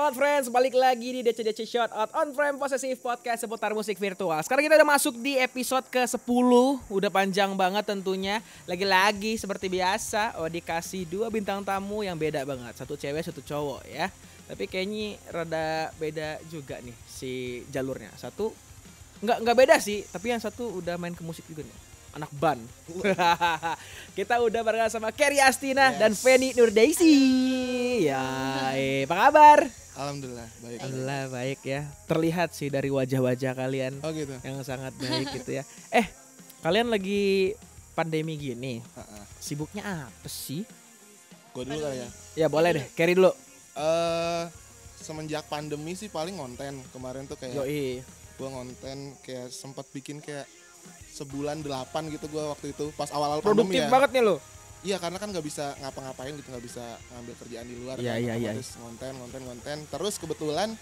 Sobat Friends, balik lagi di DC Shout Out On Frame Possessive Podcast seputar musik virtual. Sekarang kita udah masuk di episode ke-10. Udah panjang banget tentunya. Lagi-lagi seperti biasa, dikasih 2 bintang tamu yang beda banget. Satu cewek, satu cowok ya. Tapi kayaknya rada beda juga nih si jalurnya. Satu enggak beda sih, tapi yang satu udah main ke musik juga nih. Anak band. Kita udah bareng sama Kerry Astina dan Feni Nurdaisy. Ya, apa kabar? Alhamdulillah baik. Alhamdulillah baik ya. Terlihat sih dari wajah-wajah kalian gitu. yang sangat baik gitu ya. Kalian lagi pandemi gini. Sibuknya apa sih? Gue dulu kali ya. Ya boleh deh, Kerry dulu. Semenjak pandemi sih paling ngonten. Kemarin tuh kayak gue ngonten kayak sempat bikin kayak sebulan 8 gitu gue waktu itu pas awal-awal pandemi ya. Produktif banget nih lo. Iya karena kan nggak bisa ngapa-ngapain gitu, nggak bisa ngambil kerjaan di luar. Iya. Terus ngonten. Terus kebetulan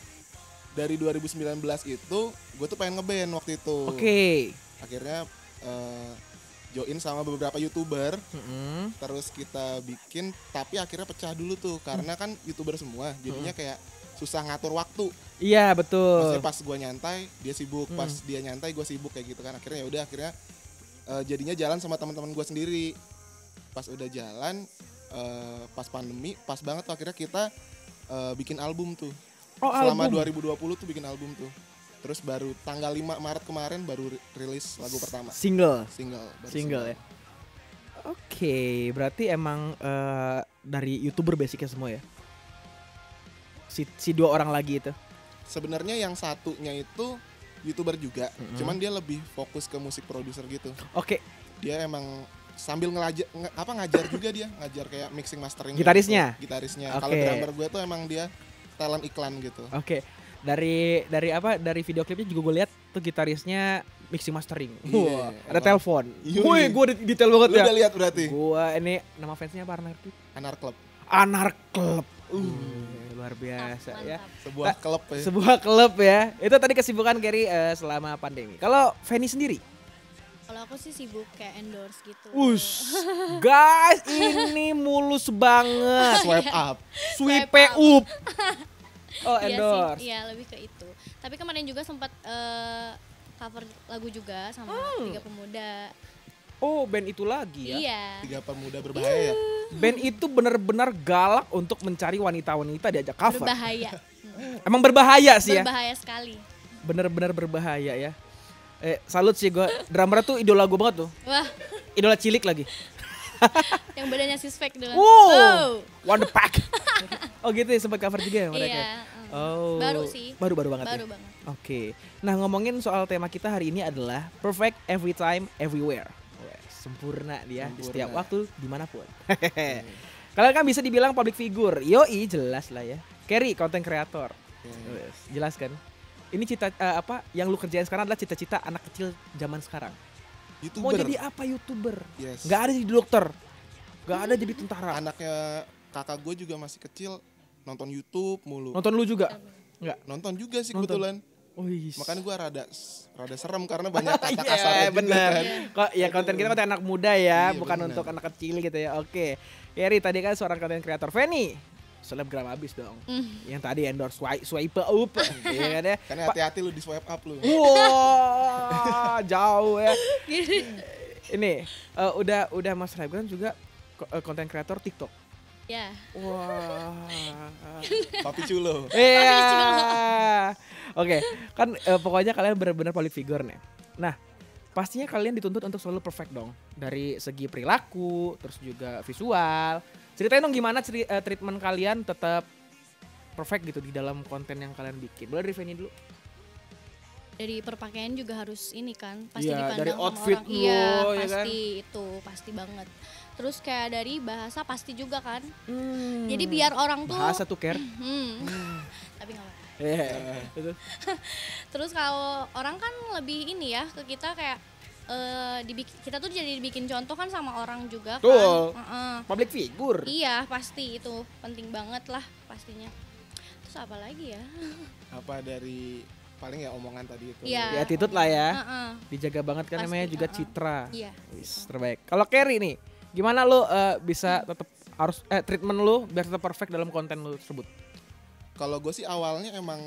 dari 2019 itu gue tuh pengen ngeband waktu itu. Oke. Akhirnya join sama beberapa YouTuber. Terus kita bikin, tapi akhirnya pecah dulu tuh karena kan YouTuber semua, jadinya kayak susah ngatur waktu. Iya betul. Maksudnya pas gue nyantai dia sibuk, pas dia nyantai gue sibuk kayak gitu kan. Akhirnya jadinya jalan sama teman-teman gue sendiri. Pas udah jalan, pas pandemi, pas banget tuh akhirnya kita bikin album tuh. Selama album. 2020 tuh bikin album tuh. Terus baru tanggal 5 Maret kemarin baru rilis lagu pertama. Single ya. Oke, berarti emang dari YouTuber basicnya semua ya? Si 2 orang lagi itu. Sebenarnya yang satunya itu YouTuber juga, cuman dia lebih fokus ke musik produser gitu. Oke. Dia emang sambil ngajar juga, dia ngajar kayak mixing mastering. Gitarisnya. Gitu. Kalau drummer gue tuh emang dia talent iklan gitu. Oke. Dari video klipnya juga gue lihat tuh gitarisnya mixing mastering. Ada telepon. Woi, gue detail banget. Lu udah lihat berarti? Gue ini nama fansnya apa? Anar Club. Luar biasa. Mantap. Ya. Sebuah klub ya. Itu tadi kesibukan Kerry selama pandemi. Kalau Feni sendiri? Kalau aku sih sibuk kayak endorse gitu. Guys, ini mulus banget. Swipe up. Oh, endorse. Iya, lebih ke itu. Tapi kemarin juga sempat cover lagu juga sama Tiga Pemuda. Oh, band itu lagi ya? Iya. Tiga Pemuda Berbahaya ya? Band itu benar-benar galak untuk mencari wanita-wanita diajak cover. Berbahaya. Emang berbahaya sih ya? Berbahaya sekali. Bener-bener berbahaya ya. Salut sih gue. Drummer tuh idola gue banget tuh. Wah. Idola cilik lagi. Yang badannya six-pack dulu. One the pack. Oh gitu ya, sempat cover juga ya mereka? Iya. Oh. Baru sih. Baru banget Baru ya? banget. Oke. Nah, ngomongin soal tema kita hari ini adalah Perfect Every Time, Everywhere. Sempurna dia di setiap waktu dimanapun. Kalian kan bisa dibilang public figure. Yoi, jelas lah ya. Kerry, content creator. Jelas kan? Ini yang lu kerjain sekarang adalah cita-cita anak kecil zaman sekarang. YouTuber. Mau jadi apa YouTuber? Yes. Gak ada jadi dokter. Gak ada jadi tentara. Anaknya kakak gue juga masih kecil, nonton YouTube mulu. Nonton lu juga? Enggak. Nonton juga sih kebetulan. Makanya gue rada serem karena banyak kata kasarnya juga kan. Kok ya konten kita konten anak muda ya, bukan bener. untuk anak kecil gitu ya. Oke. Kerry tadi kan seorang konten kreator. Feni, selebgram abis dong. Yang tadi endorse swipe up. Iya kan ya. Karena hati-hati lu di swipe up lu. Wah, jauh ya. Ini udah Mas selebgram juga konten kreator TikTok. Ya. Wah. Papi Culo. Iya. Oke, kan pokoknya kalian benar-benar public figure nih. Nah, pastinya kalian dituntut untuk selalu perfect dong. Dari segi perilaku, terus juga visual. Ceritain dong gimana treatment kalian tetap perfect gitu di dalam konten yang kalian bikin. Boleh dari Feni dulu? Dari perpakaian juga harus ini kan, pasti Iya, dipandang dari sama outfit orang. lu, Iya, ya kan? pasti banget. Terus kayak dari bahasa pasti juga kan. Jadi biar orang tuh bahasa tuh Ker. Tapi enggak apa-apa. Terus kalau orang kan lebih ini ya ke kita kayak kita tuh jadi dibikin contoh kan sama orang juga Tuh. kan. Public figure. Iya, pasti itu penting banget lah pastinya. Terus apa lagi ya? Apa dari paling ya omongan tadi itu. Iya. Ya attitude lah ya. Dijaga Dijaga banget kan Pasti, namanya juga citra. Iya. Wis, terbaik. Kalau Kerry nih, gimana lu bisa tetap harus treatment lu biar tetap perfect dalam konten lu tersebut? Kalau gue sih awalnya emang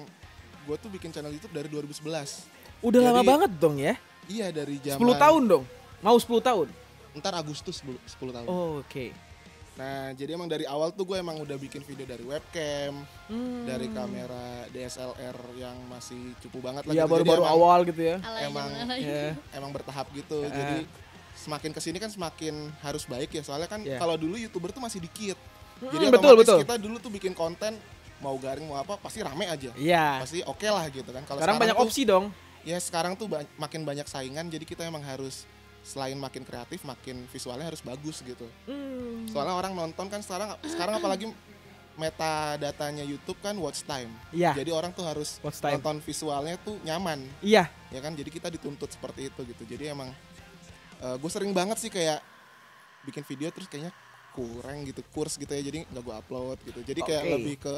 gue tuh bikin channel YouTube dari 2011. Udah lama Jadi, banget dong ya. Iya dari 10 zaman. tahun dong. Mau 10 tahun. Ntar Agustus 10 tahun. Oh, oke. Nah jadi emang dari awal tuh gue emang udah bikin video dari webcam, dari kamera DSLR yang masih cupu banget lah. Iya, gitu. Jadi baru-baru emang- awal gitu ya. Alay Emang- jangan alay. Iya. Emang bertahap gitu. Jadi semakin kesini kan semakin harus baik ya. Soalnya kan Iya. kalau dulu YouTuber tuh masih dikit. Jadi betul, otomatis betul. kita dulu tuh bikin konten mau garing mau apa pasti rame aja. Iya. Pasti oke lah gitu kan. Kalau Sekarang banyak tuh, opsi dong. ya sekarang tuh makin banyak saingan jadi kita emang harus selain makin kreatif makin visualnya harus bagus gitu. Soalnya orang nonton kan sekarang apalagi metadatanya YouTube kan watch time. Iya. Jadi orang tuh harus Watch time. nonton visualnya tuh nyaman. Iya. Ya kan jadi kita dituntut seperti itu gitu. Jadi emang gue sering banget sih kayak bikin video terus kayaknya kurang gitu, kurs gitu ya, jadi nggak gue upload gitu. Jadi kayak Oke. lebih ke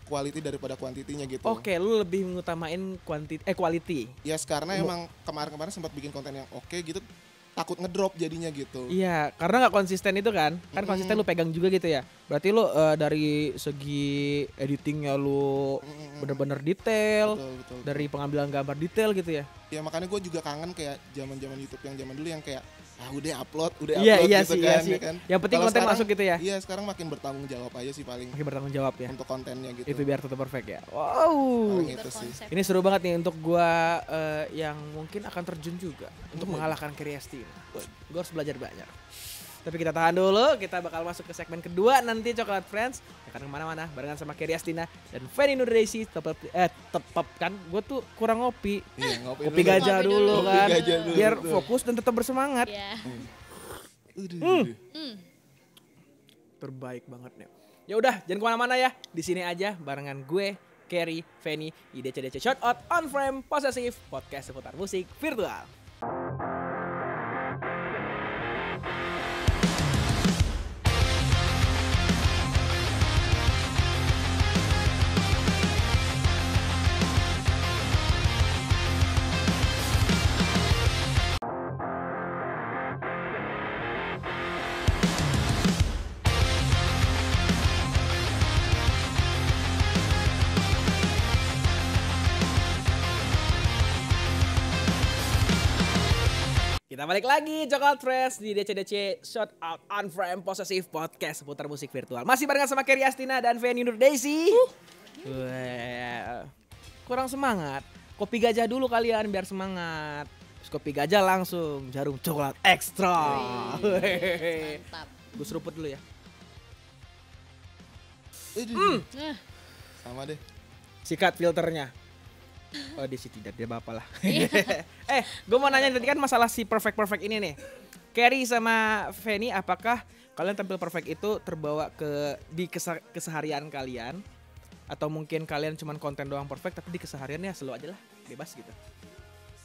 quality daripada kuantitinya gitu. Oke, lu lebih mengutamain quality. Ya karena emang kemarin-kemarin sempat bikin konten yang oke gitu, takut ngedrop jadinya gitu. Iya, karena nggak konsisten itu kan. Kan konsisten lu pegang juga gitu ya. Berarti lu dari segi editingnya lu bener-bener detail, Betul. dari pengambilan gambar detail gitu ya. Ya makanya gue juga kangen kayak zaman-zaman YouTube yang zaman dulu yang kayak udah upload Iya, gitu iya kan, sih, ya iya sih. kan. Yang penting Kalau konten sekarang- masuk gitu ya. Iya sekarang makin bertanggung jawab aja sih paling Makin bertanggung jawab ya. untuk kontennya gitu. Itu biar tetap perfect ya. Wow. Paling itu sih. Berkonsep. Ini seru banget nih untuk gua yang mungkin akan terjun juga untuk mengalahkan Kriesti. Gua harus belajar banyak. Tapi kita tahan dulu, kita bakal masuk ke segmen kedua nanti Coklat Friends. Akan kemana-mana barengan sama Kerry Astina dan Fanny Nurdaisy. Tepap kan, gue tuh kurang ngopi. Iya, ngopi Kopi dulu. gajah Ngopi dulu dulu. kan, Kopi gajah dulu, biar betul. fokus dan tetap bersemangat. Iya. Terbaik banget nih. Ya udah, jangan kemana-mana ya. Di sini aja barengan gue, Kerry, Fanny, IDCDC Shout Out On Frame Possessive Podcast seputar musik virtual. Kita balik lagi Coklat Fresh di DCDC Shout Out On Frame Possessive Podcast seputar musik virtual. Masih barengan sama Kerry Astina dan Fanny Nurdaisy. Wah, kurang semangat. Kopi gajah dulu kalian biar semangat. Terus kopi gajah langsung jarum coklat ekstra. Mantap. Gue seruput dulu ya. Nah, Sama deh. Sikat filternya. Oh di sini tidak apa-apa lah. Gue mau nanya tadi kan masalah si perfect ini nih. Kerry sama Fanny, apakah kalian tampil perfect itu terbawa ke di keseharian kalian? Atau mungkin kalian cuman konten doang perfect tapi di kesehariannya slow aja lah, bebas gitu.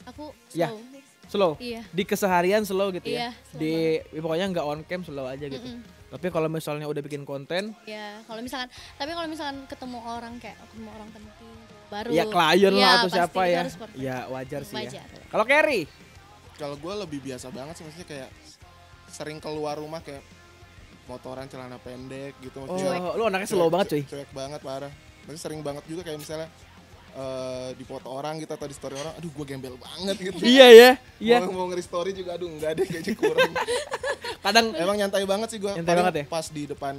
aku Ya. slow. Slow. Iya. Di keseharian slow gitu ya. Iya, slow Di pokoknya nggak on cam slow aja gitu. Tapi kalau misalnya udah bikin konten, Ya, kalau misalkan ketemu orang kayak ketemu orang penting baru. ya klien lah atau pasti siapa itu ya. harus perfect. Ya wajar sih Wajar. ya. Kalau Kerry, Kalau gue lebih biasa banget sih, maksudnya kayak sering keluar rumah kayak motoran celana pendek gitu. Maksudnya lu anaknya slow banget cuy. Cuek banget parah. Maksudnya sering banget juga kayak misalnya di foto orang gitu atau di story orang, aduh gue gembel banget gitu. Iya ya, iya. Mau ngeri story juga, aduh enggak deh kayaknya kurang. Kadang Emang nyantai banget sih gue. Nyantai banget ya? Pas di depan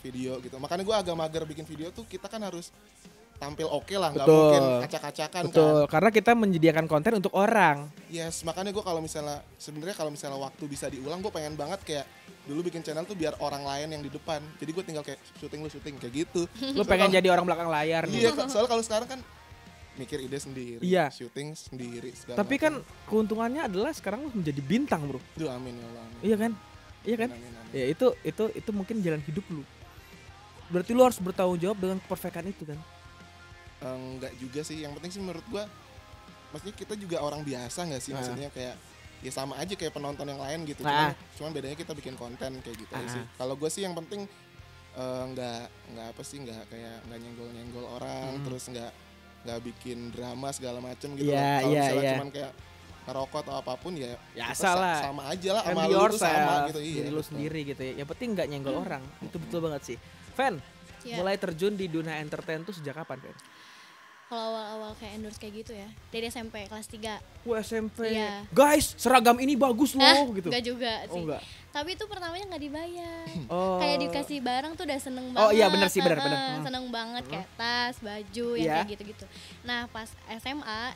video gitu. Makanya gue agak mager bikin video tuh, kita kan harus tampil oke lah, nggak Betul. mungkin acak-acakan betul, kan. karena kita menyediakan konten untuk orang. Yes, makanya gue kalau misalnya waktu bisa diulang, gue pengen banget kayak dulu bikin channel tuh biar orang lain yang di depan. Jadi gue tinggal kayak syuting kayak gitu. Lu pengen jadi orang belakang layar nih. Iya, soalnya kalau sekarang kan mikir ide sendiri, Iya. syuting sendiri segala Tapi kan keuntungannya adalah sekarang lu menjadi bintang, Bro. Duh, amin ya Allah. Amin. Iya kan? Iya kan? Amin, amin. Ya itu mungkin jalan hidup lu. Berarti lu harus bertanggung jawab dengan keperfekan itu kan. Enggak juga sih, yang penting sih menurut gua maksudnya kita juga orang biasa nggak sih, maksudnya kayak ya sama aja kayak penonton yang lain gitu, cuman bedanya kita bikin konten kayak gitu aja sih. Kalau gua sih yang penting nggak kayak nggak nyenggol orang, terus nggak bikin drama segala macem gitu. Iya, Kalau iya, misalnya iya. cuman kayak ngerokok atau apapun ya kita salah. sama aja lah, Am sama lu tuh yourself, sama gitu. Iya, diri lu betul. sendiri gitu ya. Yang penting nggak nyenggol orang. Itu betul banget sih. Fan, Iya. mulai terjun di dunia entertain tuh sejak kapan, Fen? Kalau awal-awal kayak endorse kayak gitu ya, dari SMP kelas 3. Wah, SMP. Iya. Guys, seragam ini bagus loh gitu. Enggak juga Oh, sih. enggak. Tapi itu pertamanya nggak dibayar. Oh. Kayak dikasih barang tuh udah seneng banget. Oh, iya, bener sih, bener. Seneng banget kayak tas, baju yang Iya. kayak gitu-gitu. Nah pas SMA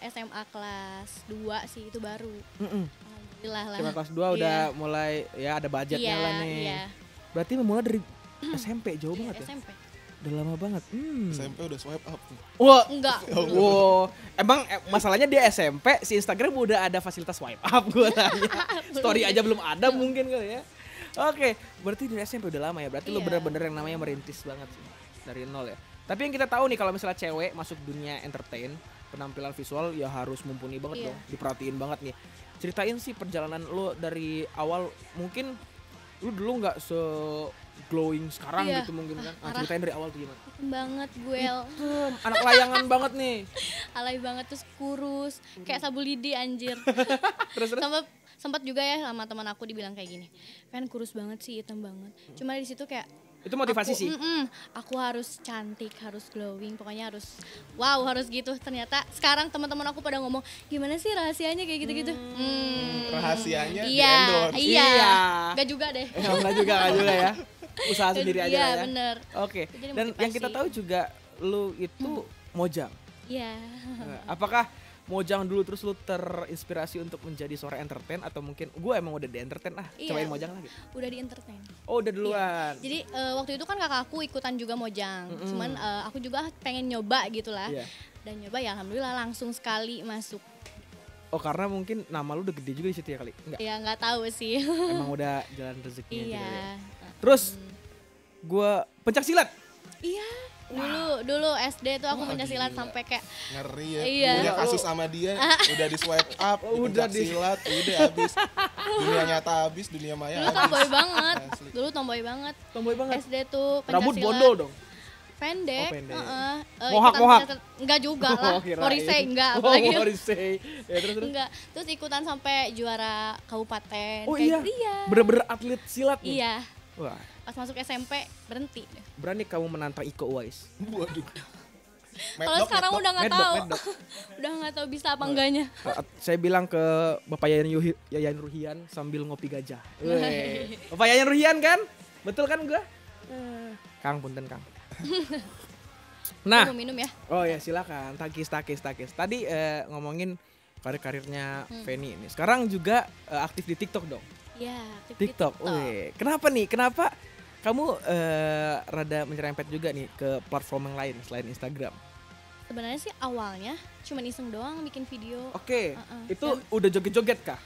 kelas 2 sih itu baru. Alhamdulillah lah. SMA kelas 2 udah mulai ya ada budgetnya Iya, lah nih. iya. Berarti memulai dari SMP jauh Iya, banget ya. SMP. Udah lama banget. SMP udah swipe up tuh. Wah, Enggak. wow. Emang masalahnya di SMP si Instagram udah ada fasilitas swipe up gue tanya. Story aja belum ada mungkin kali ya. Oke, berarti dari SMP udah lama ya. Berarti lu Iya. bener-bener yang namanya merintis banget sih dari nol ya. Tapi yang kita tahu nih kalau misalnya cewek masuk dunia entertain, penampilan visual ya harus mumpuni banget Iya. dong. Diperhatiin banget nih. Ceritain sih perjalanan lu dari awal, mungkin lu dulu nggak se glowing sekarang Iya. gitu mungkin kan. Nah, Parah. ceritain dari awal tuh gimana? Banget gue. Anak layangan banget nih. Alay banget terus kurus, kayak sabu lidi anjir. Terus Sempat juga ya sama teman aku dibilang kayak gini. Pen kurus banget sih, hitam banget. Cuma di situ kayak itu motivasi aku, sih. aku harus cantik, harus glowing, pokoknya harus wow, harus gitu. Ternyata sekarang teman-teman aku pada ngomong, "Gimana sih rahasianya kayak gitu-gitu?" Rahasianya Iya, di-endorse. iya. Iya. Gak juga deh. Enggak juga ya. Usaha sendiri aja Iya, lah ya. bener. Oke. Jadi Dan yang kita motivasi. tahu juga lu itu mojang. Iya. Nah, apakah mojang dulu terus lu terinspirasi untuk menjadi seorang entertain atau mungkin gue emang udah di entertain Iya. cobain mojang lagi. Udah di entertain. Oh, udah duluan. Jadi waktu itu kan kakak aku ikutan juga mojang. Cuman aku juga pengen nyoba gitu lah. Iya. Dan nyoba ya alhamdulillah langsung sekali masuk. Oh, karena mungkin nama lu udah gede juga di situ ya kali. Enggak. Ya nggak tahu sih. Emang udah jalan rezekinya juga Iya. ya. Terus gue pencak silat. Iya. Dulu SD tuh aku Wah, pencaksilat gila. sampai kayak Ngeri ya. Iya. Punya kasus sama dia, udah di swipe up, Udah udah silat, udah habis. Dunia nyata habis, dunia maya dulu habis. tomboy banget. Asli. Dulu tomboy banget. Tomboy banget. SD tuh Rambut pencaksilat. bondol dong. Pendek. Oh, pendek. Ikutan Mohak. pencaksilat. Enggak juga lah. Oh, kirain. Horisei enggak. Oh, Apalagi Horisei. Ya, terus. enggak. Terus ikutan sampai juara kabupaten. Oh Kayak iya. gitu, iya. Bener-bener atlet silat nih. Iya. Wah, Pas masuk SMP berhenti. berani kamu menantang Iko Uwais. Waduh. Kalau sekarang udah nggak Mad tahu. Dog. Udah nggak tahu bisa apa enggaknya. Saya bilang ke Bapak Yayan Ruhian sambil ngopi gajah. Weh. Bapak Yayan Ruhian kan? Betul kan gua? Kang, punten Kang. Nah, Mau minum ya? oh ya silakan. Takis. Tadi ngomongin karirnya Feni ini. Sekarang juga aktif di TikTok dong. Iya, TikTok. Weh. Kenapa nih? Kenapa kamu rada menyerempet juga nih ke platform yang lain selain Instagram? Sebenarnya sih awalnya cuma iseng doang bikin video. Oke, Uh-uh. itu udah joget-joget kah?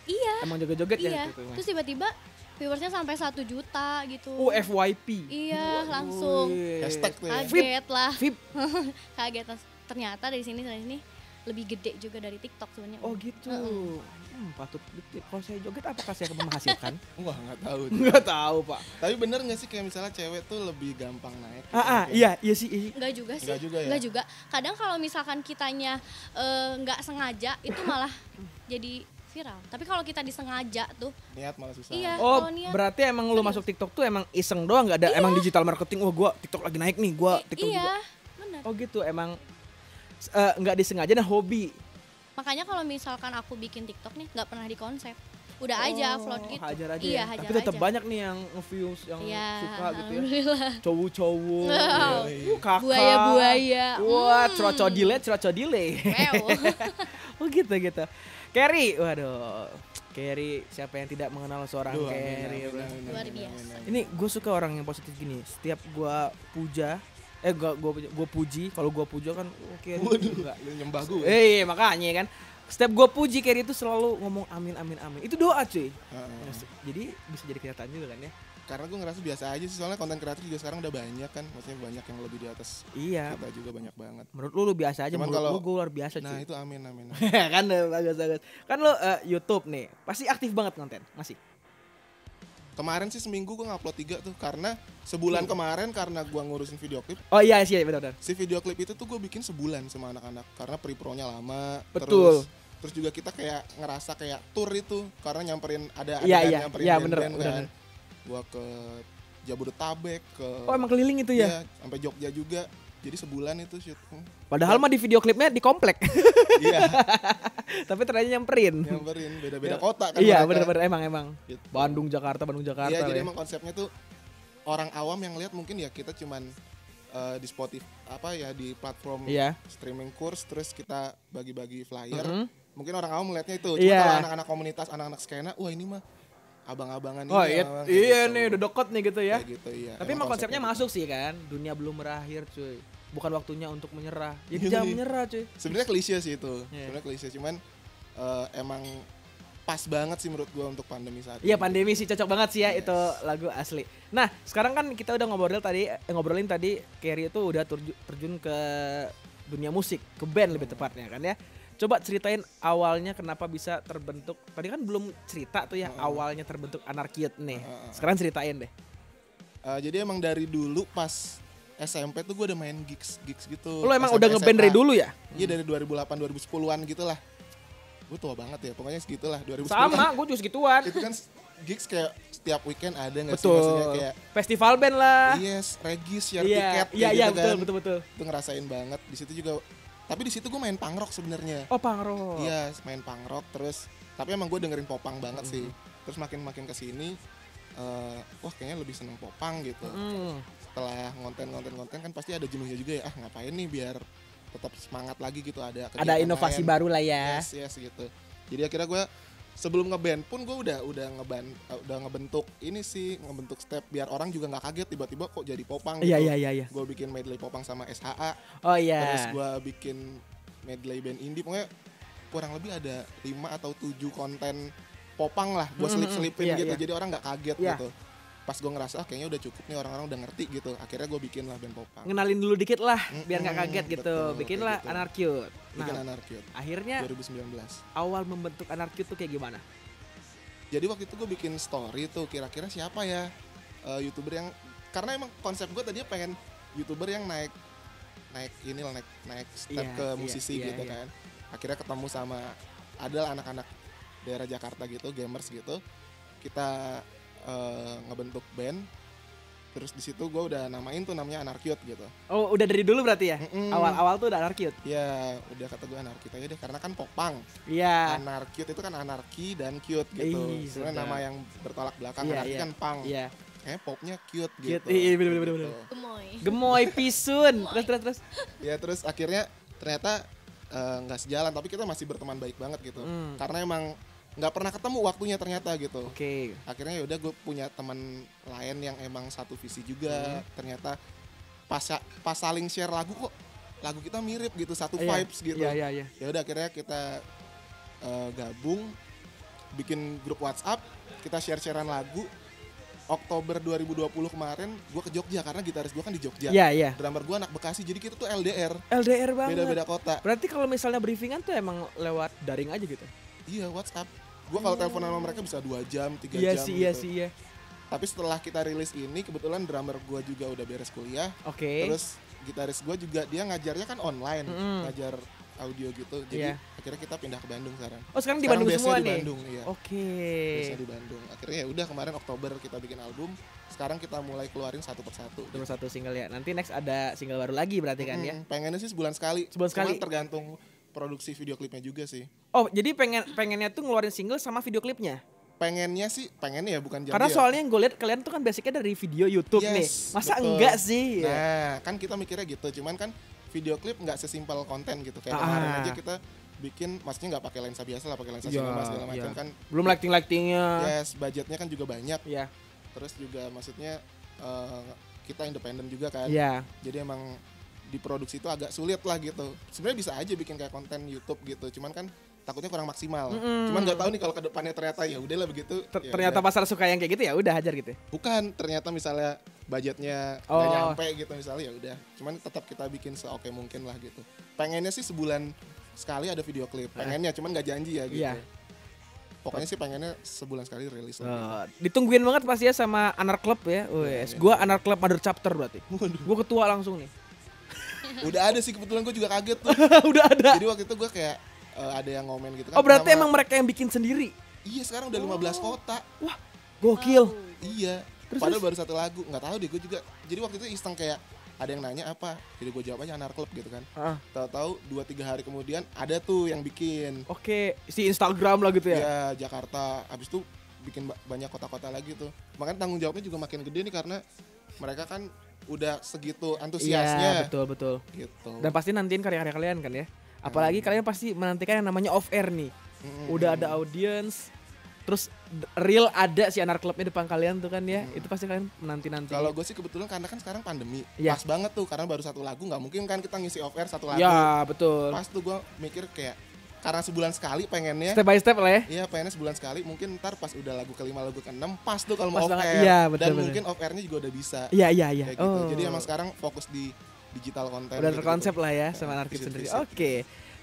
Iya. Emang joget-joget ya? Iya. Gitu, Terus tiba-tiba viewersnya sampai 1 juta gitu. FYP. Iya, langsung. Hashtag tuh ya. Kaget lah. VIP. Kaget. Ternyata dari sini lebih gede juga dari TikTok sebenarnya. Oh gitu. Patut. Kalau saya joget apakah saya akan menghasilkan? Wah, nggak tahu. Nggak tahu, Pak. Tapi bener nggak sih kayak misalnya cewek tuh lebih gampang naik? Iya sih. Enggak juga sih. Nggak juga ya? Enggak juga. Kadang kalau misalkan kitanya nggak sengaja itu malah jadi viral. Tapi kalau kita disengaja tuh, Niat malah susah. iya. Oh, kalau niat, berarti emang lu masuk TikTok tuh emang iseng doang, nggak ada emang digital marketing. Wah, gua TikTok lagi naik nih, gua TikTok juga. iya, benar. Oh gitu, emang nggak disengaja dan hobi. Makanya kalau misalkan aku bikin TikTok nih nggak pernah dikonsep. Udah aja upload gitu. Hajar aja Iya, ya. hajar Tapi tetap aja. banyak nih yang nge-views, yang Iya, suka gitu ya. alhamdulillah. Cowok-cowok. Wow. Kakak. Buaya-buaya. Wah, crocodile. Wow. Oh gitu. Carrie, waduh. Carrie, siapa yang tidak mengenal seorang Duh, Carrie? amin, bro. amin, Luar amin, biasa. amin, amin. Ini gue suka orang yang positif gini. Setiap gue puja, gue puji. Kalau gue puja kan, Carrie Waduh, enggak. lu nyembah gue. Makanya kan. Setiap gue puji Carrie itu selalu ngomong amin. Itu doa cuy. Jadi bisa jadi kenyataan juga kan ya. Karena gue ngerasa biasa aja sih, soalnya konten kreator juga sekarang udah banyak kan. Maksudnya banyak yang lebih di atas Iya. kita juga banyak banget. Menurut lu biasa aja, Cuman menurut kalau- lu gue luar biasa Nah cuy. itu amin. Kan bagus. Kan lu YouTube nih, pasti aktif banget konten, masih. Kemarin sih seminggu gue ngupload 3 tuh. Karena sebulan kemarin karena gue ngurusin video klip. Oh iya sih, benar. Si video klip itu tuh gue bikin sebulan sama anak-anak. Karena pre-pro-nya lama. Betul. Terus juga kita kayak ngerasa kayak tour itu. Karena nyamperin ada Iya, adegan iya. nyamperin Iya, band-band bener. kan. Gue ke Jabodetabek, ke Oh emang keliling itu ya? sampai Jogja juga. Jadi sebulan itu shoot. Padahal mah di video klipnya di komplek. Iya, Tapi ternyata nyamperin. nyamperin beda-beda kota kan. Iya mereka. bener-bener emang. Gitu. Bandung Jakarta Iya, jadi ya. emang konsepnya tuh orang awam yang lihat mungkin ya kita cuman di Spotify di platform Iya. streaming kurs, terus kita bagi-bagi flyer. Mhm. Mungkin orang awam melihatnya itu. Cuma Iya. kalau anak-anak komunitas, anak-anak skena, wah ini mah abang-abangan Oh ini. iya, memang, iya kayak nih gitu. udah deket nih gitu ya. Kayak gitu, iya. Tapi emang konsepnya masuk sih kan. Dunia belum berakhir cuy. Bukan waktunya untuk menyerah. Ya Iya jangan nih. menyerah cuy. Sebenarnya klise sih itu. Iya. Sebenarnya klise, cuman emang pas banget sih menurut gua untuk pandemi saat ini. Iya pandemi sih cocok banget sih ya Yes. itu lagu asli. Nah sekarang kan kita udah ngobrolin tadi Carrie itu udah terjun ke dunia musik, ke band lebih tepatnya kan ya. Coba ceritain awalnya kenapa bisa terbentuk. Tadi kan belum cerita tuh ya awalnya terbentuk Anarchyt nih. Sekarang ceritain deh. Jadi emang dari dulu pas SMP tuh gue udah main gigs gitu. Lo emang SMP, udah ngeband dari SMA. dulu ya? Iya dari 2008 2010-an gitu lah. Gue tua banget ya, pokoknya segitulah 2010. Sama, gue juga segituan. Itu kan gigs kayak setiap weekend ada nggak sih, Betul. maksudnya kayak Festival band lah. yes, regis, share Iya, tiket iya, kayak iya, gitu kan. betul. Itu ngerasain banget. Di situ juga, tapi di situ gue main punk rock sebenarnya. Oh, punk rock. Iya, main punk rock terus. Tapi emang gue dengerin popang banget sih. Terus makin kesini, wah kayaknya lebih seneng popang gitu. Setelah ngonten kan pasti ada jenuhnya juga ya. Ngapain nih biar tetap semangat lagi gitu, ada Ada kegiatan inovasi lain. baru lah ya. Yes gitu. Jadi akhirnya gue sebelum ngeband pun gue udah ngebentuk ini sih, ngebentuk step biar orang juga nggak kaget tiba-tiba kok jadi popang gitu. Iya. Gue bikin medley popang sama SHA. Oh Terus iya. gue bikin medley band indie, pokoknya kurang lebih ada 5 atau 7 konten popang lah gue selip-selipin Iya, gitu. iya. Jadi orang nggak kaget Iya. gitu. Pas gue ngerasa kayaknya udah cukup nih, orang-orang udah ngerti gitu. Akhirnya gue bikin lah band popang. Ngenalin dulu dikit lah biar nggak kaget gitu. betul, Bikinlah kayak gitu. Anarchyt. Bikin Nah, Anarchyt akhirnya 2019. awal membentuk Anarchyt tuh kayak gimana? Jadi waktu itu gue bikin story tuh, kira-kira siapa ya YouTuber yang, karena emang konsep gue tadinya pengen YouTuber yang naik step Iya, ke iya, musisi iya, gitu iya. kan. Akhirnya ketemu sama adalah anak-anak daerah Jakarta gitu, gamers gitu. Kita ngebentuk band. Terus di situ gue udah namain tuh namanya Anarchyt gitu. Oh, udah dari dulu berarti ya? Awal-awal tuh udah Anarchyt. Ya udah kata gue Anarchyt aja deh, karena kan popang. Iya. Anarchyt itu kan anarki dan cute gitu. Ih, Sebenarnya sedap. nama yang bertolak belakang. Iya, Anarki iya. kan punk. Iya. Kayaknya popnya cute Cute, gitu. iya, bener. Gitu. Gemoy. Gemoy pisun. Terus. Ya terus akhirnya ternyata nggak sejalan, tapi kita masih berteman baik banget gitu. Karena emang nggak pernah ketemu waktunya ternyata gitu. Oke. Akhirnya ya udah gue punya teman lain yang emang satu visi juga. Ternyata pas saling share lagu, kok lagu kita mirip gitu, satu Iya, vibes gitu. Iya. Ya udah akhirnya kita gabung, bikin grup WhatsApp, kita share-sharean lagu. Oktober 2020 kemarin gue ke Jogja karena gitaris gue kan di Jogja. Iya. Drummer gue anak Bekasi, jadi kita tuh LDR, LDR banget. beda-beda kota. Berarti kalau misalnya briefingan tuh emang lewat daring aja gitu? Iya, WhatsApp. Gue kalau telepon sama mereka bisa 2 jam, 3 Iya jam sih, gitu. iya. Tapi setelah kita rilis ini, kebetulan drummer gue juga udah beres kuliah. Oke. Terus gitaris gue juga, dia ngajarnya kan online, ngajar audio gitu. Jadi Iya. akhirnya kita pindah ke Bandung sekarang. Oh, sekarang di Sekarang Bandung base-nya semua di nih? Bandung, iya. Oke. Biasanya di Bandung. Akhirnya ya udah, kemarin Oktober kita bikin album. Sekarang kita mulai keluarin satu persatu. Nomor satu single ya. Nanti next ada single baru lagi berarti kan ya? Pengennya sih sebulan sekali. Sebulan sekali. Cuman tergantung produksi video klipnya juga sih. Oh, jadi pengennya tuh ngeluarin single sama video klipnya? Pengennya ya, bukan janji. Karena ya. soalnya yang gue lihat kalian tuh kan basicnya dari video YouTube nih. Yes, Masa betul. enggak sih? Nah, kan kita mikirnya gitu. Cuman kan video klip nggak sesimpel konten gitu. Kayak kemarin aja kita bikin, maksudnya nggak pakai lensa biasa lah, pakai lensa cinema segala macam kan. Belum lighting-lightingnya. Yes, budgetnya kan juga banyak. Iya. Terus juga maksudnya kita independen juga kan. Iya. Jadi emang diproduksi itu agak sulit lah gitu. Sebenarnya bisa aja bikin kayak konten YouTube gitu. Cuman kan takutnya kurang maksimal. Cuman nggak tahu nih kalau kedepannya ternyata ya udahlah begitu. Ya Ternyata udah. pasar suka yang kayak gitu ya udah hajar gitu. Bukan, ternyata misalnya budgetnya Oh. nggak nyampe gitu misalnya, ya udah. Cuman tetap kita bikin seoke mungkin lah gitu. Pengennya sih sebulan sekali ada video klip. Pengennya, cuman nggak janji ya gitu. Iya. Pokoknya sih pengennya sebulan sekali rilis lagi. Oh, ditungguin banget pasti ya sama Anar Club ya. Wes, gua Anar Club Mother Chapter berarti. Gua ketua langsung nih. Udah ada sih, kebetulan gue juga kaget tuh. Udah ada. Jadi waktu itu gue kayak ada yang ngomen gitu kan. Oh, berarti sama- emang mereka yang bikin sendiri. Iya, sekarang udah 15 kota. Wah, gokil. Iya. Padahal baru satu lagu, nggak tahu deh gue juga. Jadi waktu itu iseng kayak ada yang nanya apa, jadi gue jawab aja Anar Club gitu kan. Tahu-tahu 2-3 hari kemudian ada tuh yang bikin. Oke, si Instagram lah gitu ya. Ya Jakarta, abis itu bikin banyak kota-kota lagi tuh. Makanya tanggung jawabnya juga makin gede nih karena mereka kan udah segitu antusiasnya. Iya, betul. Gitu. Dan pasti nantiin karya-karya kalian kan ya. Apalagi kalian pasti menantikan yang namanya off air nih. Udah ada audience, terus real ada si Anar Clubnya depan kalian tuh kan ya. Itu pasti kalian menanti-nanti. Kalau gue sih kebetulan karena kan sekarang pandemi, Iya. pas banget tuh karena baru satu lagu, nggak mungkin kan kita ngisi off air satu lagu. Ya, betul. Pas tuh gue mikir kayak karena sebulan sekali pengennya. Step by step lah ya. Iya pengennya sebulan sekali, mungkin ntar pas udah lagu ke-5, lagu ke-6 pas tuh kalau mau Pas off banget. air. Iya, Dan betul. mungkin off airnya juga udah bisa. Iya. Kayak gitu. Jadi emang sekarang fokus di digital konten. Udah gitu. terkonsep lah ya sama Anarcute sendiri. Visit. Oke.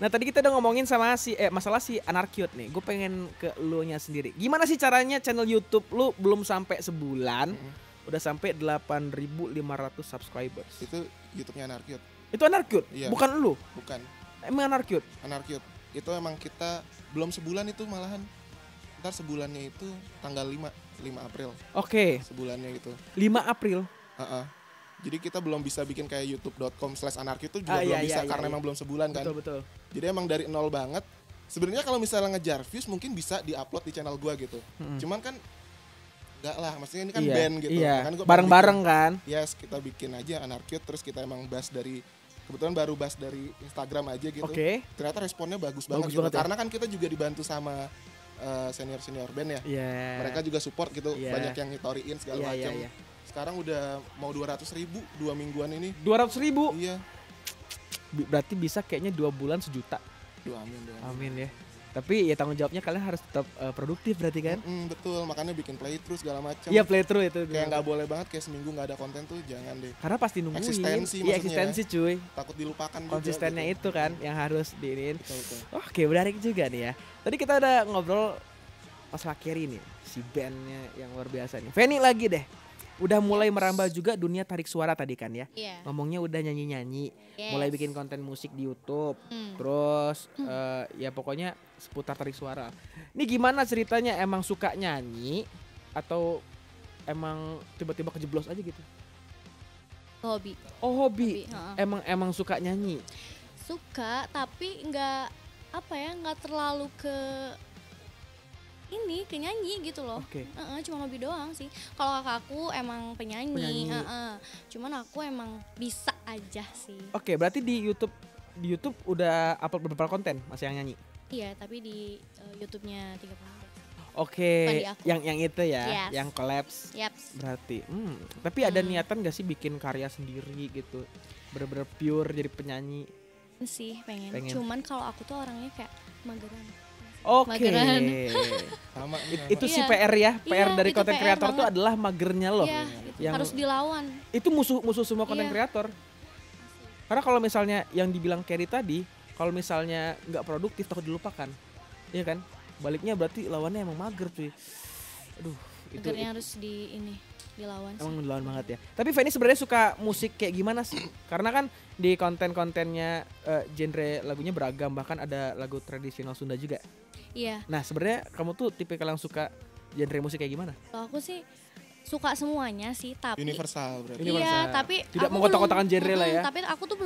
Nah tadi kita udah ngomongin sama masalah si Anarcute nih. Gue pengen ke lu nya sendiri. Gimana sih caranya channel YouTube lu belum sampai sebulan udah sampai 8.500 subscribers? Itu YouTube-nya Anarcute. Itu Anarcute, Iya. bukan lu. Bukan Emang Anarcute. Anarcute. Itu emang kita belum sebulan itu malahan. Ntar sebulannya itu tanggal 5 April. Oke, Sebulannya itu. 5 April. Heeh. Jadi kita belum bisa bikin kayak youtube.com/anarchy itu juga iya, belum bisa iya, karena iya. emang belum sebulan kan. Betul. Jadi emang dari nol banget. Sebenarnya kalau misalnya ngejar views mungkin bisa diupload di channel gua gitu. Cuman kan enggak lah, maksudnya ini kan Iya, band gitu. iya. Makanya gua Bareng-bareng kan. Yes, kita bikin aja Anarcute terus kita emang bahas dari kebetulan baru bahas dari Instagram aja gitu. Oke. Ternyata responnya bagus Bagus banget gitu. banget ya? Karena kan kita juga dibantu sama senior band ya. Iya. Mereka juga support gitu, Iya. banyak yang ngitoriin segala Iya, macam. iya. Sekarang udah mau 200.000 2 mingguan ini. 200.000. Iya. Berarti bisa kayaknya 2 bulan 1 juta. Amin. Amin ya. Tapi ya tanggung jawabnya kalian harus tetap produktif berarti kan? Betul, makanya bikin playthrough segala macam. Iya, playthrough itu. Kayak nggak boleh banget kayak seminggu nggak ada konten tuh jangan deh. Karena pasti nungguin. Eksistensi Iya, maksudnya. eksistensi cuy. Takut dilupakan juga. Konsistennya gitu. itu kan yang harus diinin. Betul. Oke, menarik juga nih ya. Tadi kita udah ngobrol masalah Carry nih, si bandnya yang luar biasa nih. Feni lagi deh. Udah mulai merambah juga dunia tarik suara tadi kan ya. Iya. Ngomongnya udah nyanyi-nyanyi, Yes. mulai bikin konten musik di YouTube. Terus ya pokoknya seputar tarik suara. Ini gimana ceritanya, emang suka nyanyi atau emang tiba-tiba kejeblos aja gitu? Hobi. Oh, hobi. Heeh. Emang suka nyanyi. Suka tapi nggak nggak terlalu ke nyanyi gitu loh. Oke. Cuma hobi doang sih. Kalau kakakku emang penyanyi. Penyanyi. Cuman aku emang bisa aja sih. Oke, berarti di YouTube udah upload beberapa konten masih yang nyanyi. Iya, tapi di YouTube-nya 30 menit. Oke, Bukan di aku. yang itu ya, Yes. yang collabs. Yaps. Berarti, tapi ada niatan gak sih bikin karya sendiri gitu, bener-bener pure jadi penyanyi? Sih pengen. Pengen. Cuman kalau aku tuh orangnya kayak mageran. Oke, Mageran. Sama. itu sih Iya. PR ya, PR Iya, dari itu konten PR kreator tuh banget. adalah magernya loh. Iya, itu Yang harus dilawan. itu musuh semua konten Iya. kreator. Karena kalau misalnya yang dibilang Carry tadi, kalau misalnya nggak produktif takut dilupakan, iya kan? Baliknya berarti lawannya emang mager cuy. Aduh, itu Magernya harus dilawan sih. emang melawan banget ya. Tapi Feni sebenarnya suka musik kayak gimana sih? Karena kan di konten-kontennya genre lagunya beragam, bahkan ada lagu tradisional Sunda juga. Iya, Nah sebenarnya kamu tuh tipikal yang suka genre musik kayak gimana? kalau aku sih suka semuanya sih, tapi Universal berarti. Universal. iya, tapi Tidak aku mengkotak-kotakan belum- genre lah ya. Tapi aku tuh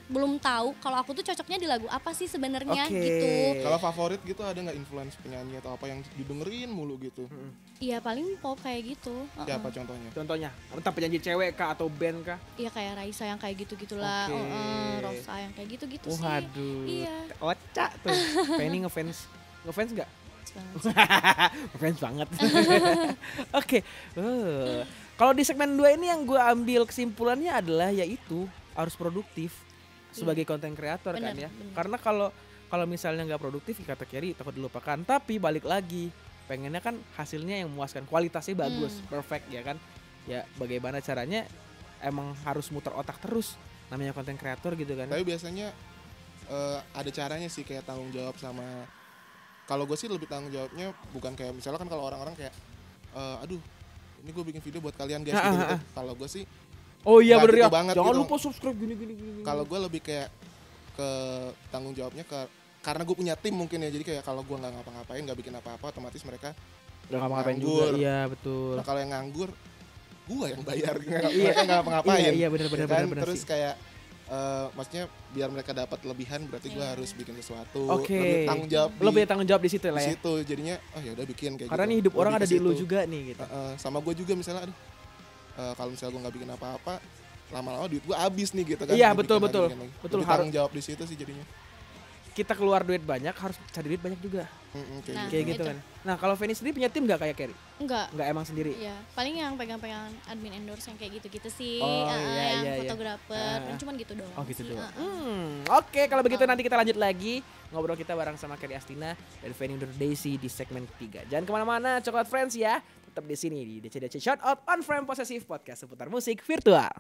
belum tahu kalau aku tuh cocoknya di lagu apa sih sebenarnya Oke. gitu. Kalau favorit gitu ada nggak influence penyanyi atau apa yang didengerin mulu gitu? Iya, paling pop kayak gitu. Siapa contohnya? Contohnya, entah penyanyi cewek kah atau band kah? Iya, kayak Raisa yang kayak gitu-gitulah. Oke. Rosa yang kayak gitu-gitu sih. Waduh, Iya. Ocak tuh. Feni ngefans nggak? Banget sih. Ngefans banget. Oke. Kalau di segmen 2 ini yang gue ambil kesimpulannya adalah yaitu harus produktif sebagai konten kreator kan Bener, ya. bener. Karena kalau misalnya nggak produktif kata Carry takut dilupakan. Tapi balik lagi pengennya kan hasilnya yang memuaskan, kualitasnya bagus, perfect ya kan. Ya bagaimana caranya emang harus muter otak terus namanya konten kreator gitu kan. Tapi biasanya ada caranya sih kayak tanggung jawab sama. Kalau gue sih lebih tanggung jawabnya bukan kayak misalnya kan kalau orang-orang kayak aduh ini gue bikin video buat kalian guys gitu. Kalau gue sih Oh iya nggak bener ya. gitu banget Jangan gitu. lupa subscribe gini. kalau gue lebih kayak ke tanggung jawabnya karena gue punya tim mungkin ya, jadi kayak kalau gue nggak ngapa-ngapain nggak bikin apa-apa otomatis mereka udah ngapa-ngapain juga. nganggur. Iya betul. Nah kalau yang nganggur gue yang bayar, mereka Iya. nggak ngapain. Iya, benar Terus sih. kayak maksudnya biar mereka dapat lebihan berarti gue harus bikin sesuatu, Oke. lebih tanggung jawab Lo punya tanggung jawab di situ di lah ya. situ, jadinya ya udah bikin kayak Karena gitu. nih hidup orang Lebih ada ke di lu situ. juga nih gitu. Sama gue juga misalnya aduh kalau misalnya gue nggak bikin apa-apa lama-lama duit gue habis nih gitu kan. Iya, Gua betul, bikin betul. lagi. Betul, Lebih tanggung jawab di situ sih jadinya. Kita keluar duit banyak, harus cari duit banyak juga. Kayak Nah, gitu. Kayak gitu itu. kan. Nah, kalau Fanny sendiri punya tim nggak kayak Carrie? Enggak. Nggak, emang sendiri? Iya, paling yang pegang-pegang admin endorse yang kayak gitu-gitu sih. Oh, iya, yang iya. fotografer, cuman gitu doang. Oh gitu sih. doang. Oke, kalau begitu nanti kita lanjut lagi ngobrol kita bareng sama Carrie Astina dan Fanny Nur Daisy di segmen ketiga. Jangan kemana-mana, Coklat Friends ya. Tetap di sini di DCDC Shoutout on Frame Possessive Podcast seputar musik virtual.